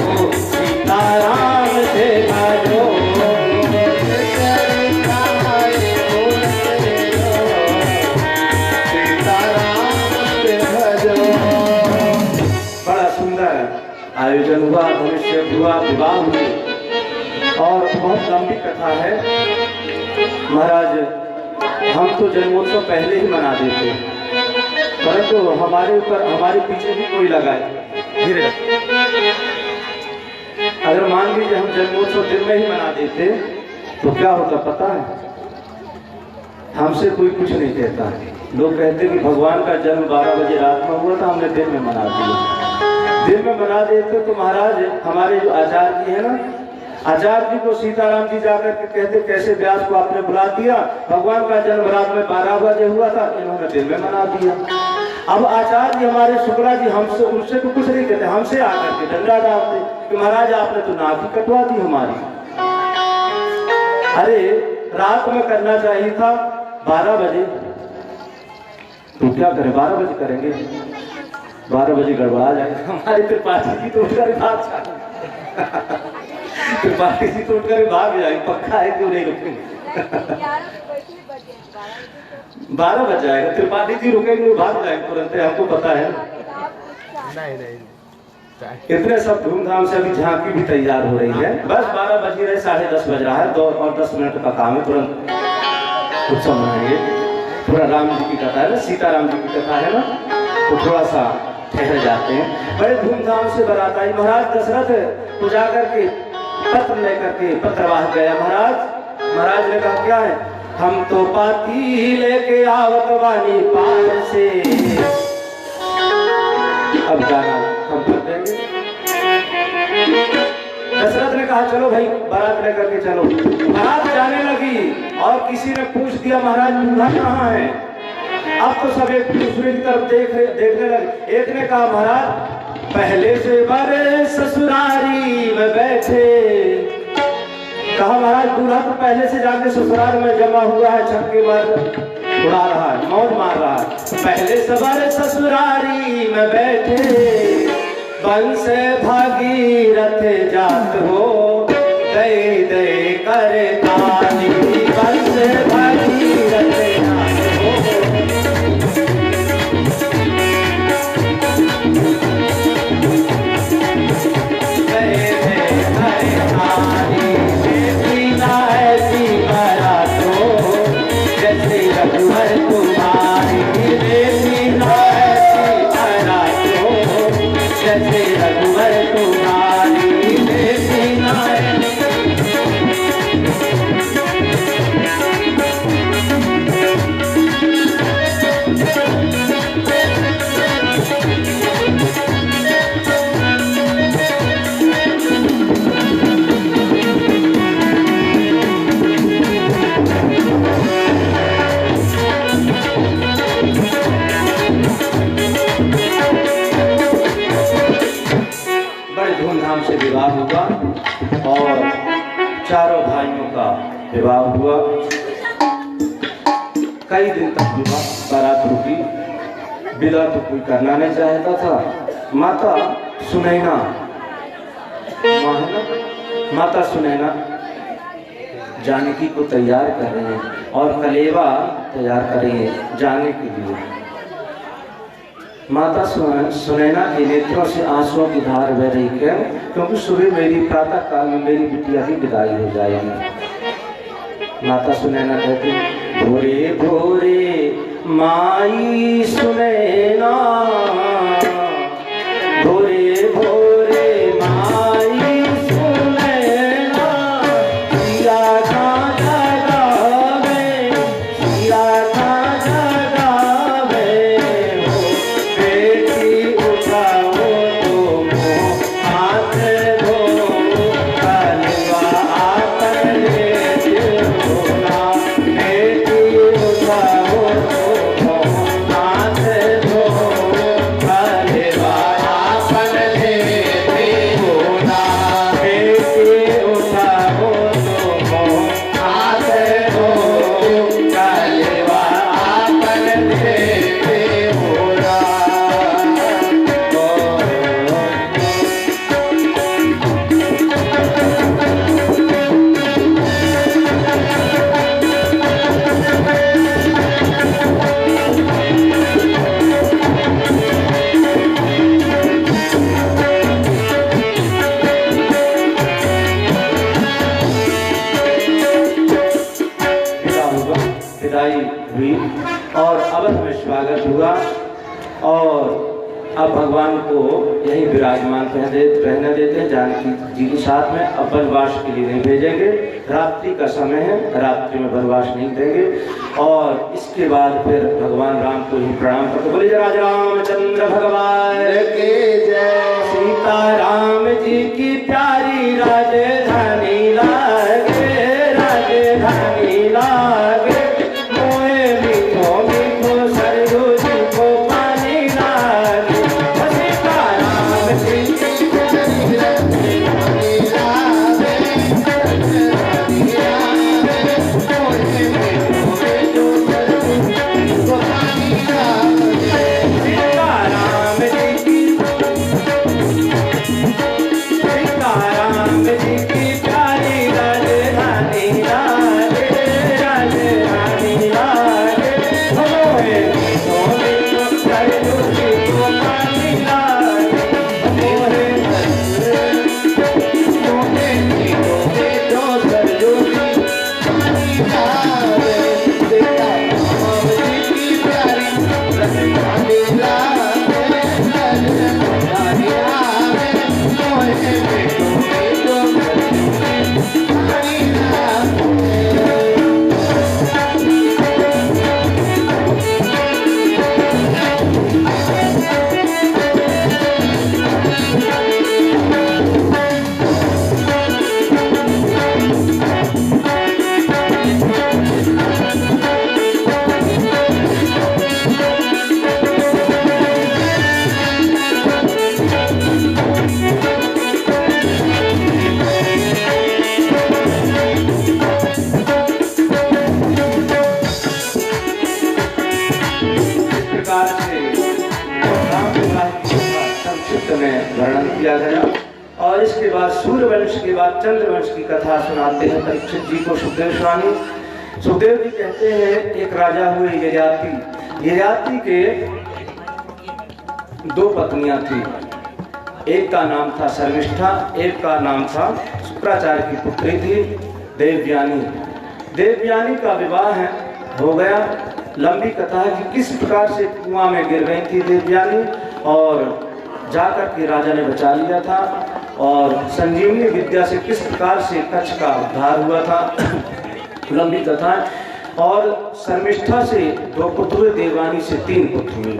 S1: आयोजन हुआ, भविष्य हुआ, विवाह हुए और बहुत लंबी कथा है। महाराज हम तो जन्मोत्सव पहले ही मना देते, परंतु हमारे ऊपर हमारे पीछे भी कोई लगाए। अगर मान लीजिए हम जन्मोत्सव दिन में ही मना देते तो क्या होता पता है? हमसे कोई कुछ नहीं कहता। लोग कहते कि भगवान का जन्म 12 बजे रात में हुआ था, हमने दिन में मना दिया। दिन में मना देते तो महाराज हमारे जो आचार्य जी है ना, आचार्य जी को सीताराम जी जाकर के कहते कैसे व्यास को आपने बुला दिया, भगवान का जन्म रात में 12 बजे हुआ था, इन्होंने दिन में मना दिया। अब आचार्य जी हमारे शुक्ला जी हमसे उनसे तो कुछ नहीं कहते, हमसे आकर के डंडा डालते कि महाराज आपने तो नाक ही कटवा दी हमारी। अरे रात में करना चाहिए था 12 बजे, तो क्या करें 12 बजे करेंगे, 12 बजे गड़बड़ा जाएगा। हमारे त्रिपाठी जी तो उठकर भाग जाए, त्रिपाठी जी तो उठकर भाग जाए, पक्का है क्यों नहीं रुकेंगे। 12 बज जाएगा, त्रिपाठी जी रुकेंगे भाग जाएंगे तुरंत, हमको पता है। इतने सब धूमधाम से अभी झांकी भी तैयार हो रही है, बस 12 बज रहे, 10:30 बज रहा है, 2 और 10 मिनट का काम है, तुरंत उत्सव मनाएंगे। थोड़ा राम जी की कथा है ना, सीताराम जी की कथा है ना, तो थोड़ा सा ठहर जाते हैं। बड़े धूमधाम से बारात आई। महाराज दशरथ को जाकर के पत्र लेकर के पत्रवाह गया। महाराज ने कहा क्या है? हम तो पाती लेके आवत वाली पार से, अब जाना हम कर देंगे। दशरथ ने कहा चलो भाई बारात लेकर के चलो। बारात जाने लगी और किसी ने पूछ दिया महाराज दूल्हा कहाँ है? अब तो सब एक दूसरे की तरफ देखने लगे। एक ने कहा महाराज पहले से बड़े ससुरारी में बैठे। कहा महाराज दूल्हा तो पहले से जाके ससुराल में जमा हुआ है, छक्के मार उड़ा रहा है, मौज मार रहा है। पहले से बड़े ससुरारी में बैठे, बंस भागीरथ जात हो, दे दे कर ताली, बंस भागीरथ जात हो। रघुवर तुम्हारी जैसे रघुवर तुम्हारी से विवाह हुआ और चारों भाइयों का विवाह हुआ। कई दिन तक विवाह बारात रुकी। विदा तो कोई करना नहीं चाहता था। माता सुनैना माता सुनैना जानकी को तैयार कर रहे हैं और कलेवा तैयार कर रही है जाने के लिए। माता सुनैना के नेत्रों से आंसुओं की धार बह रही है, क्योंकि सुबह मेरी प्रातः काल में मेरी बिटिया की विदाई हो जाएगी। माता सुनैना कहती भोरे भोरे माई सुनैना, भोरे भोरे माई सुनैना, सिया का जगावे, सिया का जगावे, हो बेटी उठाओ तुम हाथ धो, कलवा आकर ले धोना, बेटी उठाओ तुम हाथ धो, कलवा विदाई हुई और अवध में स्वागत हुआ। और अब भगवान को यही विराजमान रहने देते हैं जानकी जी के साथ में। अब वनवास के लिए नहीं भेजेंगे, रात्रि का समय है, रात्रि में वनवास नहीं देंगे। और इसके बाद फिर भगवान राम को ही प्रणाम करते बोले राजा रामचंद्र भगवान के जय। सीता राम जी की प्यारी राजधानी लागे, राजधानी लागे, मोहे मीठो मीठो सरयू जी को पानी लागे। सीता राम जी की प्यारी राजधानी लागे, राजधानी लागे, मोहे मीठो मीठो सरयू जी को पानी लागे। सीता राम जी की प्यारी राजधानी लागे, राजधानी लागे, मोहे मीठो मीठो सरयू जी को पानी लागे। मोहे मीठो मीठो सरयू जी पानी लागे। सीता राम जी की प्यारी राजधानी लागे, राजधानी लागे, मोहे मीठो मीठो पानी लागे। इस प्रकार से राम विवाह की कथा संक्षिप्त में वर्णन किया गया। और इसके बाद सूर्यवंश के बाद चंद्रवंश की कथा सुनाते हैं परीक्षित जी को सुखदेव स्वामी। सुखदेव जी कहते हैं एक राजा हुए ययाति। ययाति के दो पत्नियां थी, एक का नाम था शर्मिष्ठा, एक का नाम था शुक्राचार्य की पुत्री थी देवयानी। देवयानी का विवाह हो गया। लंबी कथा है कि किस प्रकार से कुआं में गिर गई थी देवयानी और जाकर के राजा ने बचा लिया था। और संजीवनी विद्या से किस प्रकार से कच्छ का उद्धार हुआ था, लंबी कथा है। और शर्मिष्ठा से 2 पुत्र हुए, देवयानी से 3 पुत्र हुए।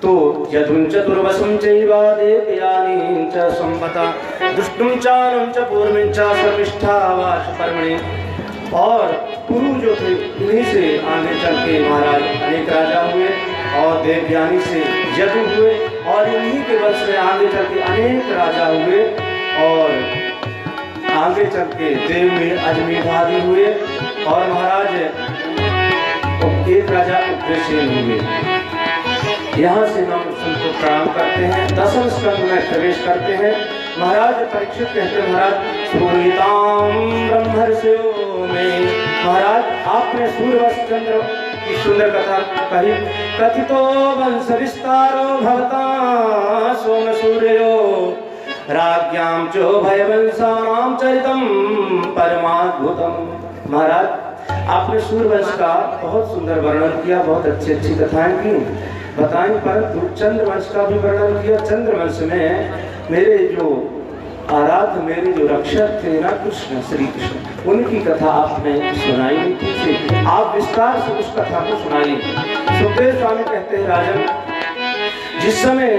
S1: तो यदुं चतुर्वसुं चैवा देवयानी च संवता दुष्टुं चानुं च पूर्वं च शर्मिष्ठा वाच परमणि। और पुरु जो थे इन्हीं से आगे चल के महाराज अनेक राजा हुए और देवयानी से यदु हुए और इन्हीं के वंश में आगे चल के अनेक राजा हुए और आगे चल के देव में अजमेढ़ादि हुए और महाराज एक राजा उग्रसेन हुए। यहाँ से हम संतो प्रणाम करते हैं, 10वें स्कंद में प्रवेश करते हैं। महाराज परीक्षित कहते हैं महाराज सूर्यताम ब्रह्मर्षियों में, महाराज आपने सूर्यवंश चंद्र की सुंदर कथा कही। कथितो वंश विस्तारो भवता सोम सूर्यो राज्ञां चो भयवंशानां चरितम परमाद्भुतम। महाराज आपने सूर्यवंश का बहुत सुंदर वर्णन किया, बहुत अच्छी अच्छी कथाएं की बताएं, परंतु चंद्रवंश का भी वर्णन किया। चंद्रवंश में मेरे जो आराध्य, मेरे जो रक्षक थे ना कृष्ण, श्री कृष्ण, उनकी कथा आपने सुनाई नहीं थी। आप विस्तार से उस कथा को सुनाइए। सुखदेव स्वामी कहते हैं राजन, जिस समय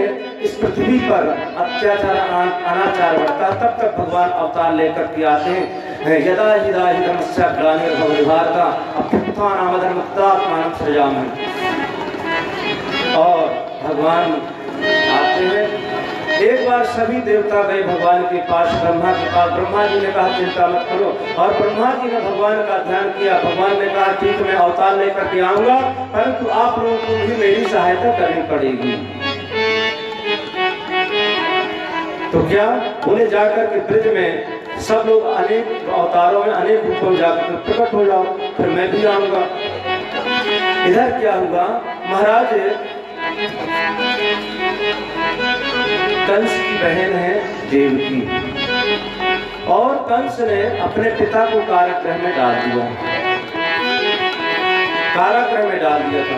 S1: इस पृथ्वी पर अत्याचार अनाचार बढ़ता तब तक भगवान अवतार लेकर के आते हैं। यदा हिदा हि धर्मस्य ग्लानिर्भवति भारत अभ्युत्थानमधर्ममुक्तात्मानं सृजामि। और भगवान आते हैं। एक बार सभी देवता गए भगवान के पास, ब्रह्मा के पास। ब्रह्मा जी ने कहा चिंता मत करो, और ब्रह्मा जी ने भगवान का ध्यान किया। भगवान ने कहा ठीक मैं अवतार लेकर के आऊंगा, परंतु आप लोगों को भी मेरी सहायता करनी पड़ेगी। तो क्या उन्हें जाकर के ब्रज में सब लोग अनेक अवतारों में अनेक रूपों में जाकर प्रकट हो जाओ, फिर मैं भी आऊंगा। इधर क्या हुआ महाराज, कंस की बहन है देवकी, और कंस ने अपने पिता को कारागृह में डाल दिया। कारागृह में डाल दिया था।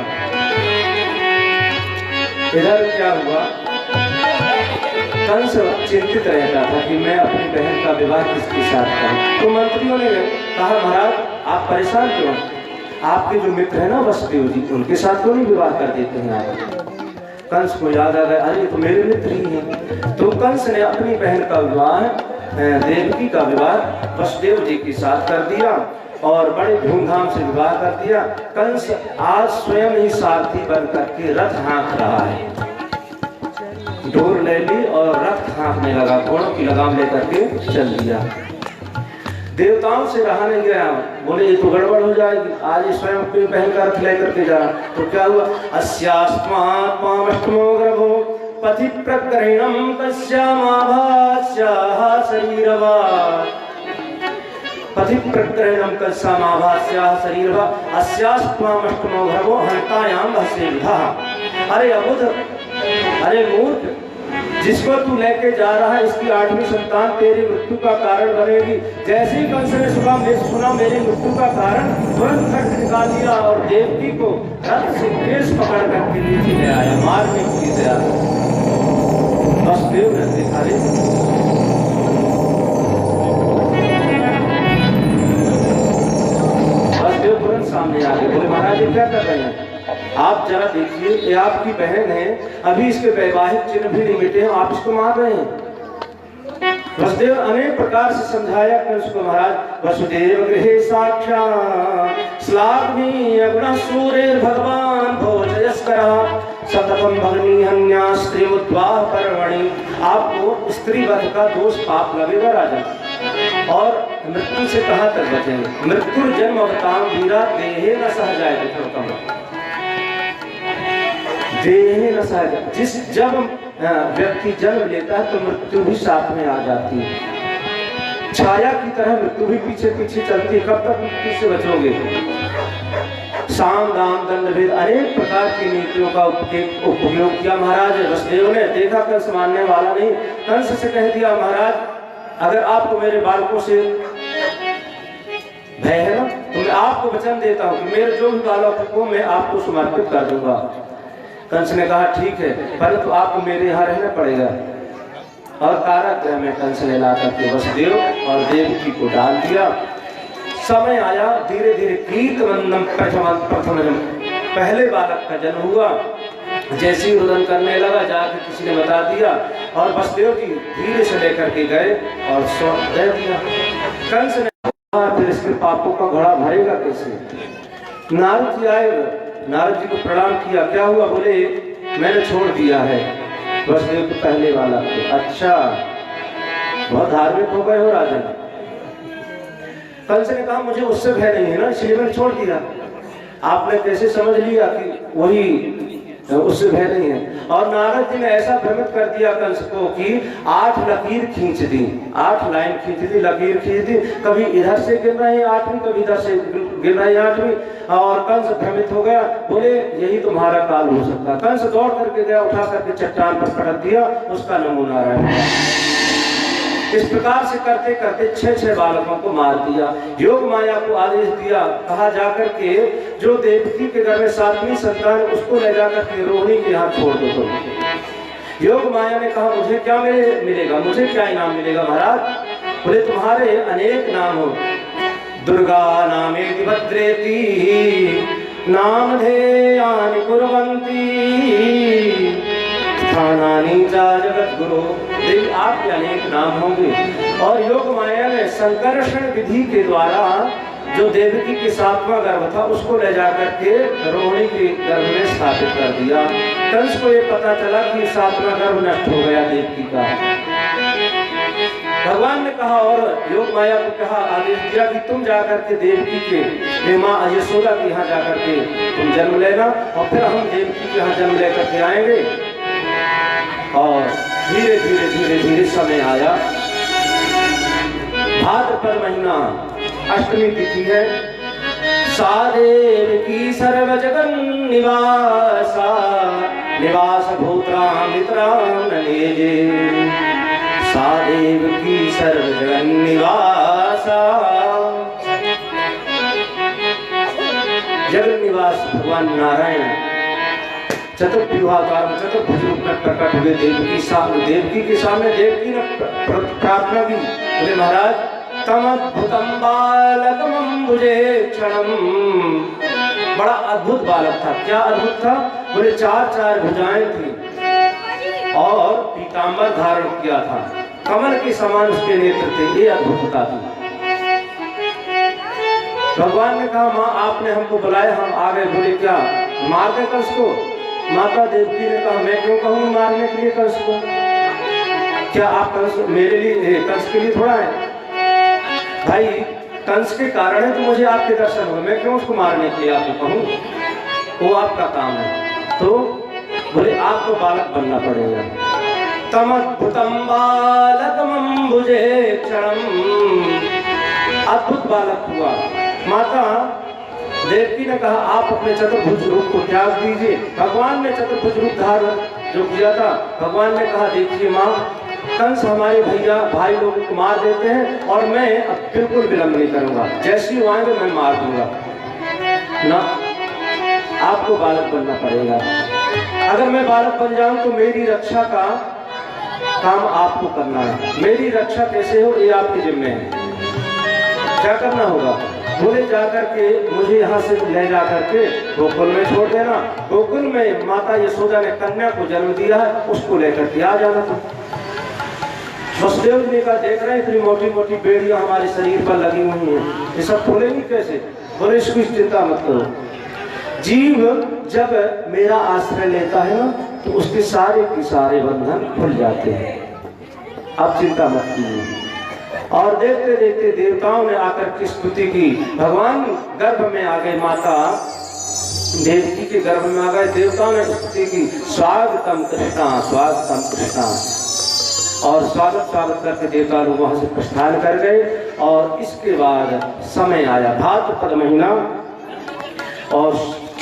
S1: इधर क्या हुआ, कंस चिंतित रहता था कि मैं अपनी बहन का विवाह किसके साथ करूं। तो मंत्रियों ने कहा महाराज आप परेशान क्यों, आपके जो मित्र है ना वसुदेव जी, उनके साथ क्यों नहीं विवाह कर देते हैं आप। कंस को याद आ गया, अरे तो मेरे मित्र ही हैं। तो कंस ने अपनी बहन का विवाह, देवकी का विवाह वसुदेव जी के साथ कर दिया और बड़े धूमधाम से विवाह कर दिया। कंस आज स्वयं ही सारथी बन करके रथ हाँक रहा है, डोर ले ली और रथ हाँकने लगा, घोड़ों की लगाम लेकर के चल दिया। देवताओं से रहा नहीं गया, बोले ये तो गड़बड़ हो जाएगी, आज स्वयं अपनी बहन का रथ लेकर के जा। तो क्या हुआ, अस्यास्मात्मामष्टमो गर्भो पथि प्रकरणम तस्यामाभास्याः शरीरवा, पथि प्रकरणम तस्यामाभास्याः शरीरवा अस्यास्मामष्टमो गर्भो हंतायाम भस्येभः। अरे अबुध, अरे मूर्ख, जिसको तू लेके जा रहा है इसकी 8वीं संतान तेरी मृत्यु का कारण बनेगी। जैसे ही कंस ने सुना मेरी मृत्यु का कारण, तुरंत खड्ग निकाल दिया और देवकी को रथ से केस पकड़ करके नीचे ले आया, मारने की तैयार। वसुदेव ने देखा, वसुदेव तुरंत सामने आ गए, बोले महाराज ये क्या कर रहे हैं, आप जरा देखिए ये आपकी बहन है, अभी इसके वैवाहिक चिन्ह भी नहीं मिटे हैं, आप इसको मार रहे हैं। वसुदेव अनेक प्रकार से समझाया कंस को, महाराज वसुदेव गृहे साक्षात् श्लाघ्नी अगुण सूर्य भगवान भोजयस्करः सततम भगनी हन्या स्त्री उद्वाह पर्वणि। आपको स्त्री वध का दोष पाप लगेगा राजन, और मृत्यु से कहां तक बचेंगे। मृत्यु जन्म अवताम वीरा देहे न सह जाए, देह न सह जाए। जिस जब व्यक्ति जन्म लेता है तो मृत्यु भी साथ में आ जाती है, छाया की तरह मृत्यु भी पीछे पीछे चलती है। कब तक मृत्यु से बचोगे। साम दाम दंड भेद अनेक प्रकार की नीतियों का उपयोग किया महाराज वसुदेव ने। देखा कंस मानने वाला नहीं, कंस से कह दिया महाराज अगर आपको मेरे बालकों से भय है ना, तो मैं आपको वचन देता हूँ कि मेरे जो भी बालक को मैं आपको समर्पित कर दूंगा। कंस ने कहा ठीक है, परंतु तो आपको मेरे यहाँ रहना पड़ेगा। और कारागृह में कंस ने ला करके वसुदेव और देवकी को डाल दिया। समय आया, धीरे धीरे कीर्तवंदम प्रथम पहले बालक का जन्म हुआ। जैसे ही रुदन करने लगा जाकर किसी ने बता दिया, और वसुदेव जी धीरे से लेकर के गए और सौंप दे दिया। कंस ने फिर इसके पापों का घड़ा भरेगा कैसे। नारद जी आए, नारद जी को प्रणाम किया, क्या हुआ, बोले मैंने छोड़ दिया है वसुदेव को पहले वाला को। अच्छा, बहुत धार्मिक हो गए हो राजन। कंस ने कहा मुझे उससे भय नहीं है ना, इसलिए मैंने छोड़ दिया। आपने कैसे समझ लिया कि वही उससे भय नहीं है। और नारद जी ने ऐसा भ्रमित कर दिया कंस को कि 8 लकीर खींच दी, 8 लाइन खींच दी, लकीर खींच दी, कभी इधर से गिर रहा है 8वीं, कभी इधर से गिर रहा है 8वीं। और कंस भ्रमित हो गया, बोले यही तुम्हारा काल हो सकता। कंस दौड़ करके गया, उठा करके चट्टान पर पटक दिया, उसका नमूना रहा। इस प्रकार से करते करते 6 बालकों को मार दिया। योग माया को आदेश दिया, कहा जाकर के जो देवकी के घर में 7वीं संतान उसको ले जाकर के रोहिणी के हाथ छोड़ दो तुम। योग माया ने कहा मुझे क्या मिलेगा, मुझे क्या इनाम मिलेगा महाराज। बोले तुम्हारे अनेक नाम हो, दुर्गा नामेति भद्रेति नामधेयानि कुर्वन्ति स्थानानि च जगद्गुरो। देवी आपके अनेक नाम होंगे। और योग माया ने संकर्षण विधि के द्वारा जो देवकी के 7वां गर्भ था उसको ले जाकर के रोहिणी के गर्भ में स्थापित कर दिया। कंस को ये पता चला कि 7वां गर्भ नष्ट हो गया देवकी का। भगवान ने कहा और योग माया को कहा, आदेश दिया कि तुम जाकर के देवकी के माँ यशोदा के यहाँ जाकर के तुम जन्म लेना, और फिर हम देवकी के यहाँ जन्म लेकर के आएंगे। और धीरे धीरे धीरे धीरे समय आया, भाद्रपद महीना, अष्टमी तिथि है। सादेव की सर्व जगन निवासा निवास भूत्राम वितराम नलेजे। सादेव की सर्व जगन निवासा, जगन निवास पास भगवान नारायण चतुर्व्यूहाकार में चतुर्भुज रूप में प्रकट हुए। देवकी के सामने देवकी ने प्रार्थना की, बोले महाराज तम अद्भुतम बालकमंबुजे क्षणम। बड़ा अद्भुत बालक था। क्या अद्भुत था? बोले चार भुजाएं थी और पीतांबर धारण किया था, कमल के समान उसके नेत्र थे। ये अद्भुतता थी। भगवान ने कहा माँ आपने हमको बुलाया, हम आ गए। बोले क्या मार दे कंस को? माता देवकी ने कहा मैं क्यों कहूँ मारने के लिए कंस को? क्या आप कंस मेरे लिए कंस के लिए थोड़ा है भाई? कंस के कारण है तो मुझे आपके दर्शन हुए, मैं क्यों उसको मारने के लिए आपको कहूँ? वो आपका काम है। तो बोले आपको बालक बनना पड़ेगा। तमद्भुतम बालकमंबुजे क्षणम। अद्भुत बालक हुआ। माता देवकी ने कहा आप अपने चतुर्भुज रूप को त्याग दीजिए। भगवान ने चतुर्भुज रूप धारण जो किया था, भगवान ने कहा देखिए माँ कंस हमारे भाई लोगों को मार देते हैं और मैं अब बिल्कुल विलंब नहीं करूंगा, जैसी वो आएंगे मैं मार दूंगा ना। आपको बालक बनना पड़ेगा। अगर मैं बालक बन जाऊं तो मेरी रक्षा का काम आपको करना है। मेरी रक्षा कैसे हो ये आपके जिम्मे है। क्या करना होगा? बोले जाकर के मुझे यहाँ से ले जाकर के गोकुल में छोड़ देना। गोकुल में माता यशोदा ने कन्या को जन्म दिया है, उसको लेकर के आ जाना। तो वसुदेव जी का देख रहे हैं इतनी मोटी मोटी बेड़ियां हमारे शरीर पर लगी हुई हैं, ये सब खुलेंगी कैसे? बोले इसकी चिंता मत करो। जीव जब मेरा आश्रय लेता है ना तो उसके सारे के सारे बंधन खुल जाते हैं। आप चिंता मत कीजिए। और देखते देखते देवताओं ने आकर की स्तुति की। भगवान गर्भ में आ गए, माता देवकी के गर्भ में आ गए। देवताओं ने स्तुति की, स्वागतम कृष्णा स्वागतम कृष्णा। और स्वागत करके देवता लोग वहां से प्रस्थान कर गए। और इसके बाद समय आया भाद्रपद महीना और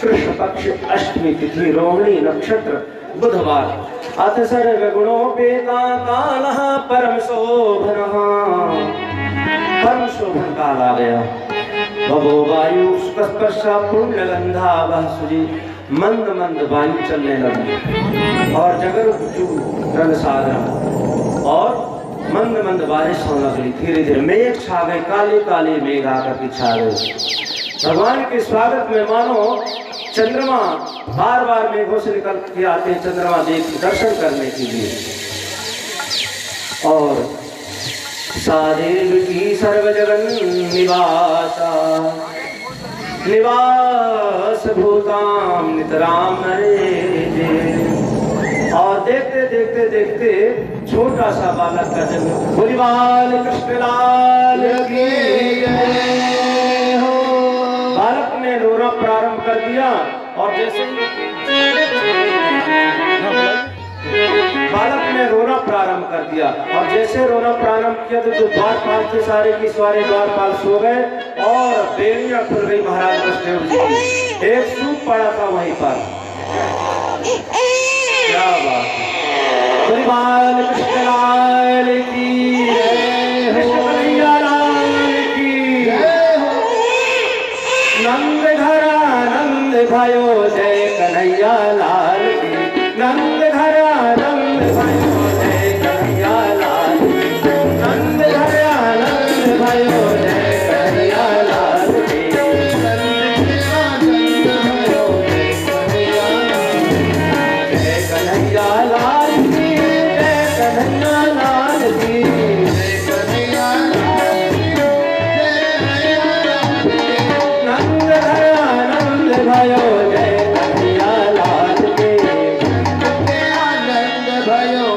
S1: कृष्ण पक्ष अष्टमी तिथि, रोहिणी नक्षत्र, बुधवार। अथ सर्वगुणोपेता कालः परम शोभनः। परम शोभन काल आ गया। भवो वायु स्पर्शा पुण्यगंधा वह सुजी। मंद मंद वायु चलने लगी और जगर रंग सागर और मंद मंद बारिश होने लगी। धीरे धीरे मेघ छा गए, काले काले मेघ आकर के छा गए। भगवान के स्वागत में मानो चंद्रमा बार बार मेघों से निकल के आते हैं, चंद्रमा दर्शन करने के लिए। और सादेव की सर्व जगन निवास भूताम नितराम नरे। और देखते देखते देखते छोटा सा बालक का जन्म। बोली बाल कृष्ण लाल की जय हो। बालक ने रोना प्रारंभ कर दिया और जैसे बालक ने रोना प्रारंभ कर दिया और जैसे रोना प्रारंभ किया तो जो द्वारपाल थे सारे के सारे द्वारपाल सो गए और बेड़ियां खुल गई महाराज वसुदेव जी की। एक सूप पड़ा था वहीं पर। क्या बात है। बाल कृष्ण लाल की जय हो, कन्हैया लाल की जय हो। नंद घरा नंद भयो जय कन्हैया लाल की। नंद घरा नंद भयो जय कन्हैया लाल की। नंद घरा नंद भयो जय कन्हैया लाल की। जय कन्हैया लाल की, जय कन्हैया लाल की, जय कन्हैया लाल की, जय कन्हैया लाल की। नंद घरा नंद भयो जय कन्हैया लाल की। नंद भयो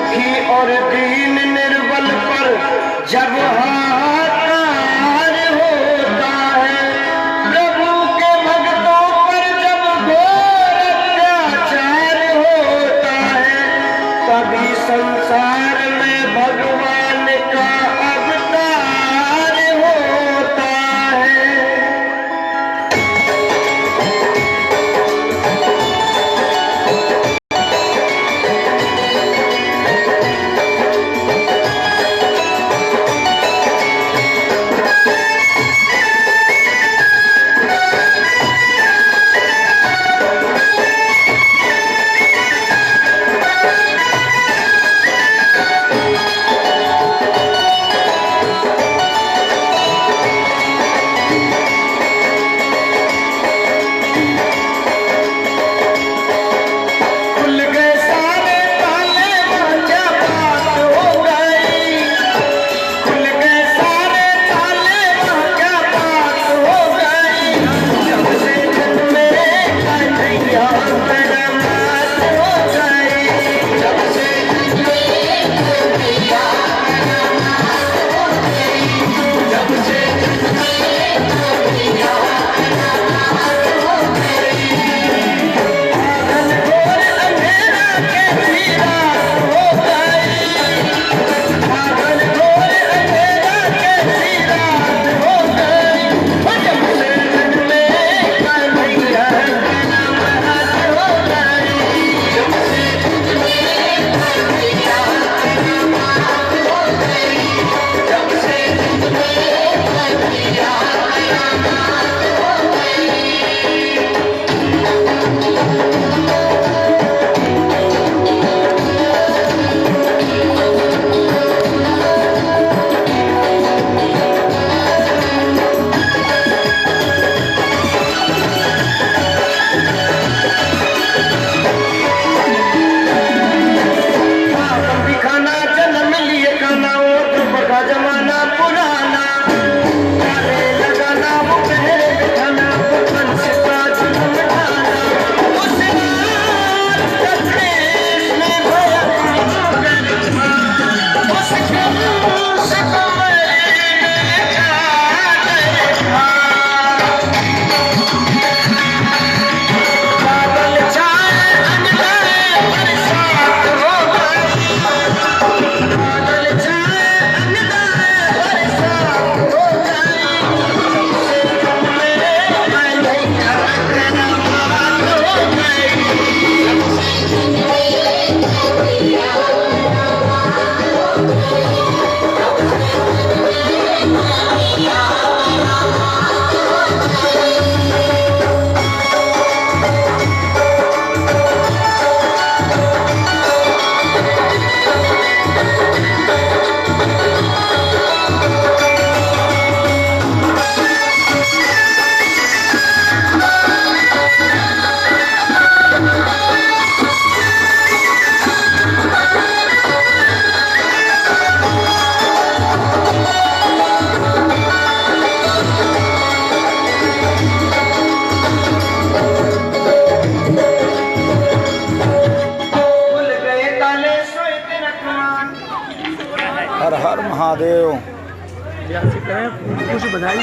S2: दुखी और दीन निर्बल पर जब हाहाकार होता है, प्रभु के भक्तों पर जब घोर अत्याचार होता है, तभी संसार में भगवान का अवतार होता है।
S4: हर हर महादेव।
S5: कुछ बधाई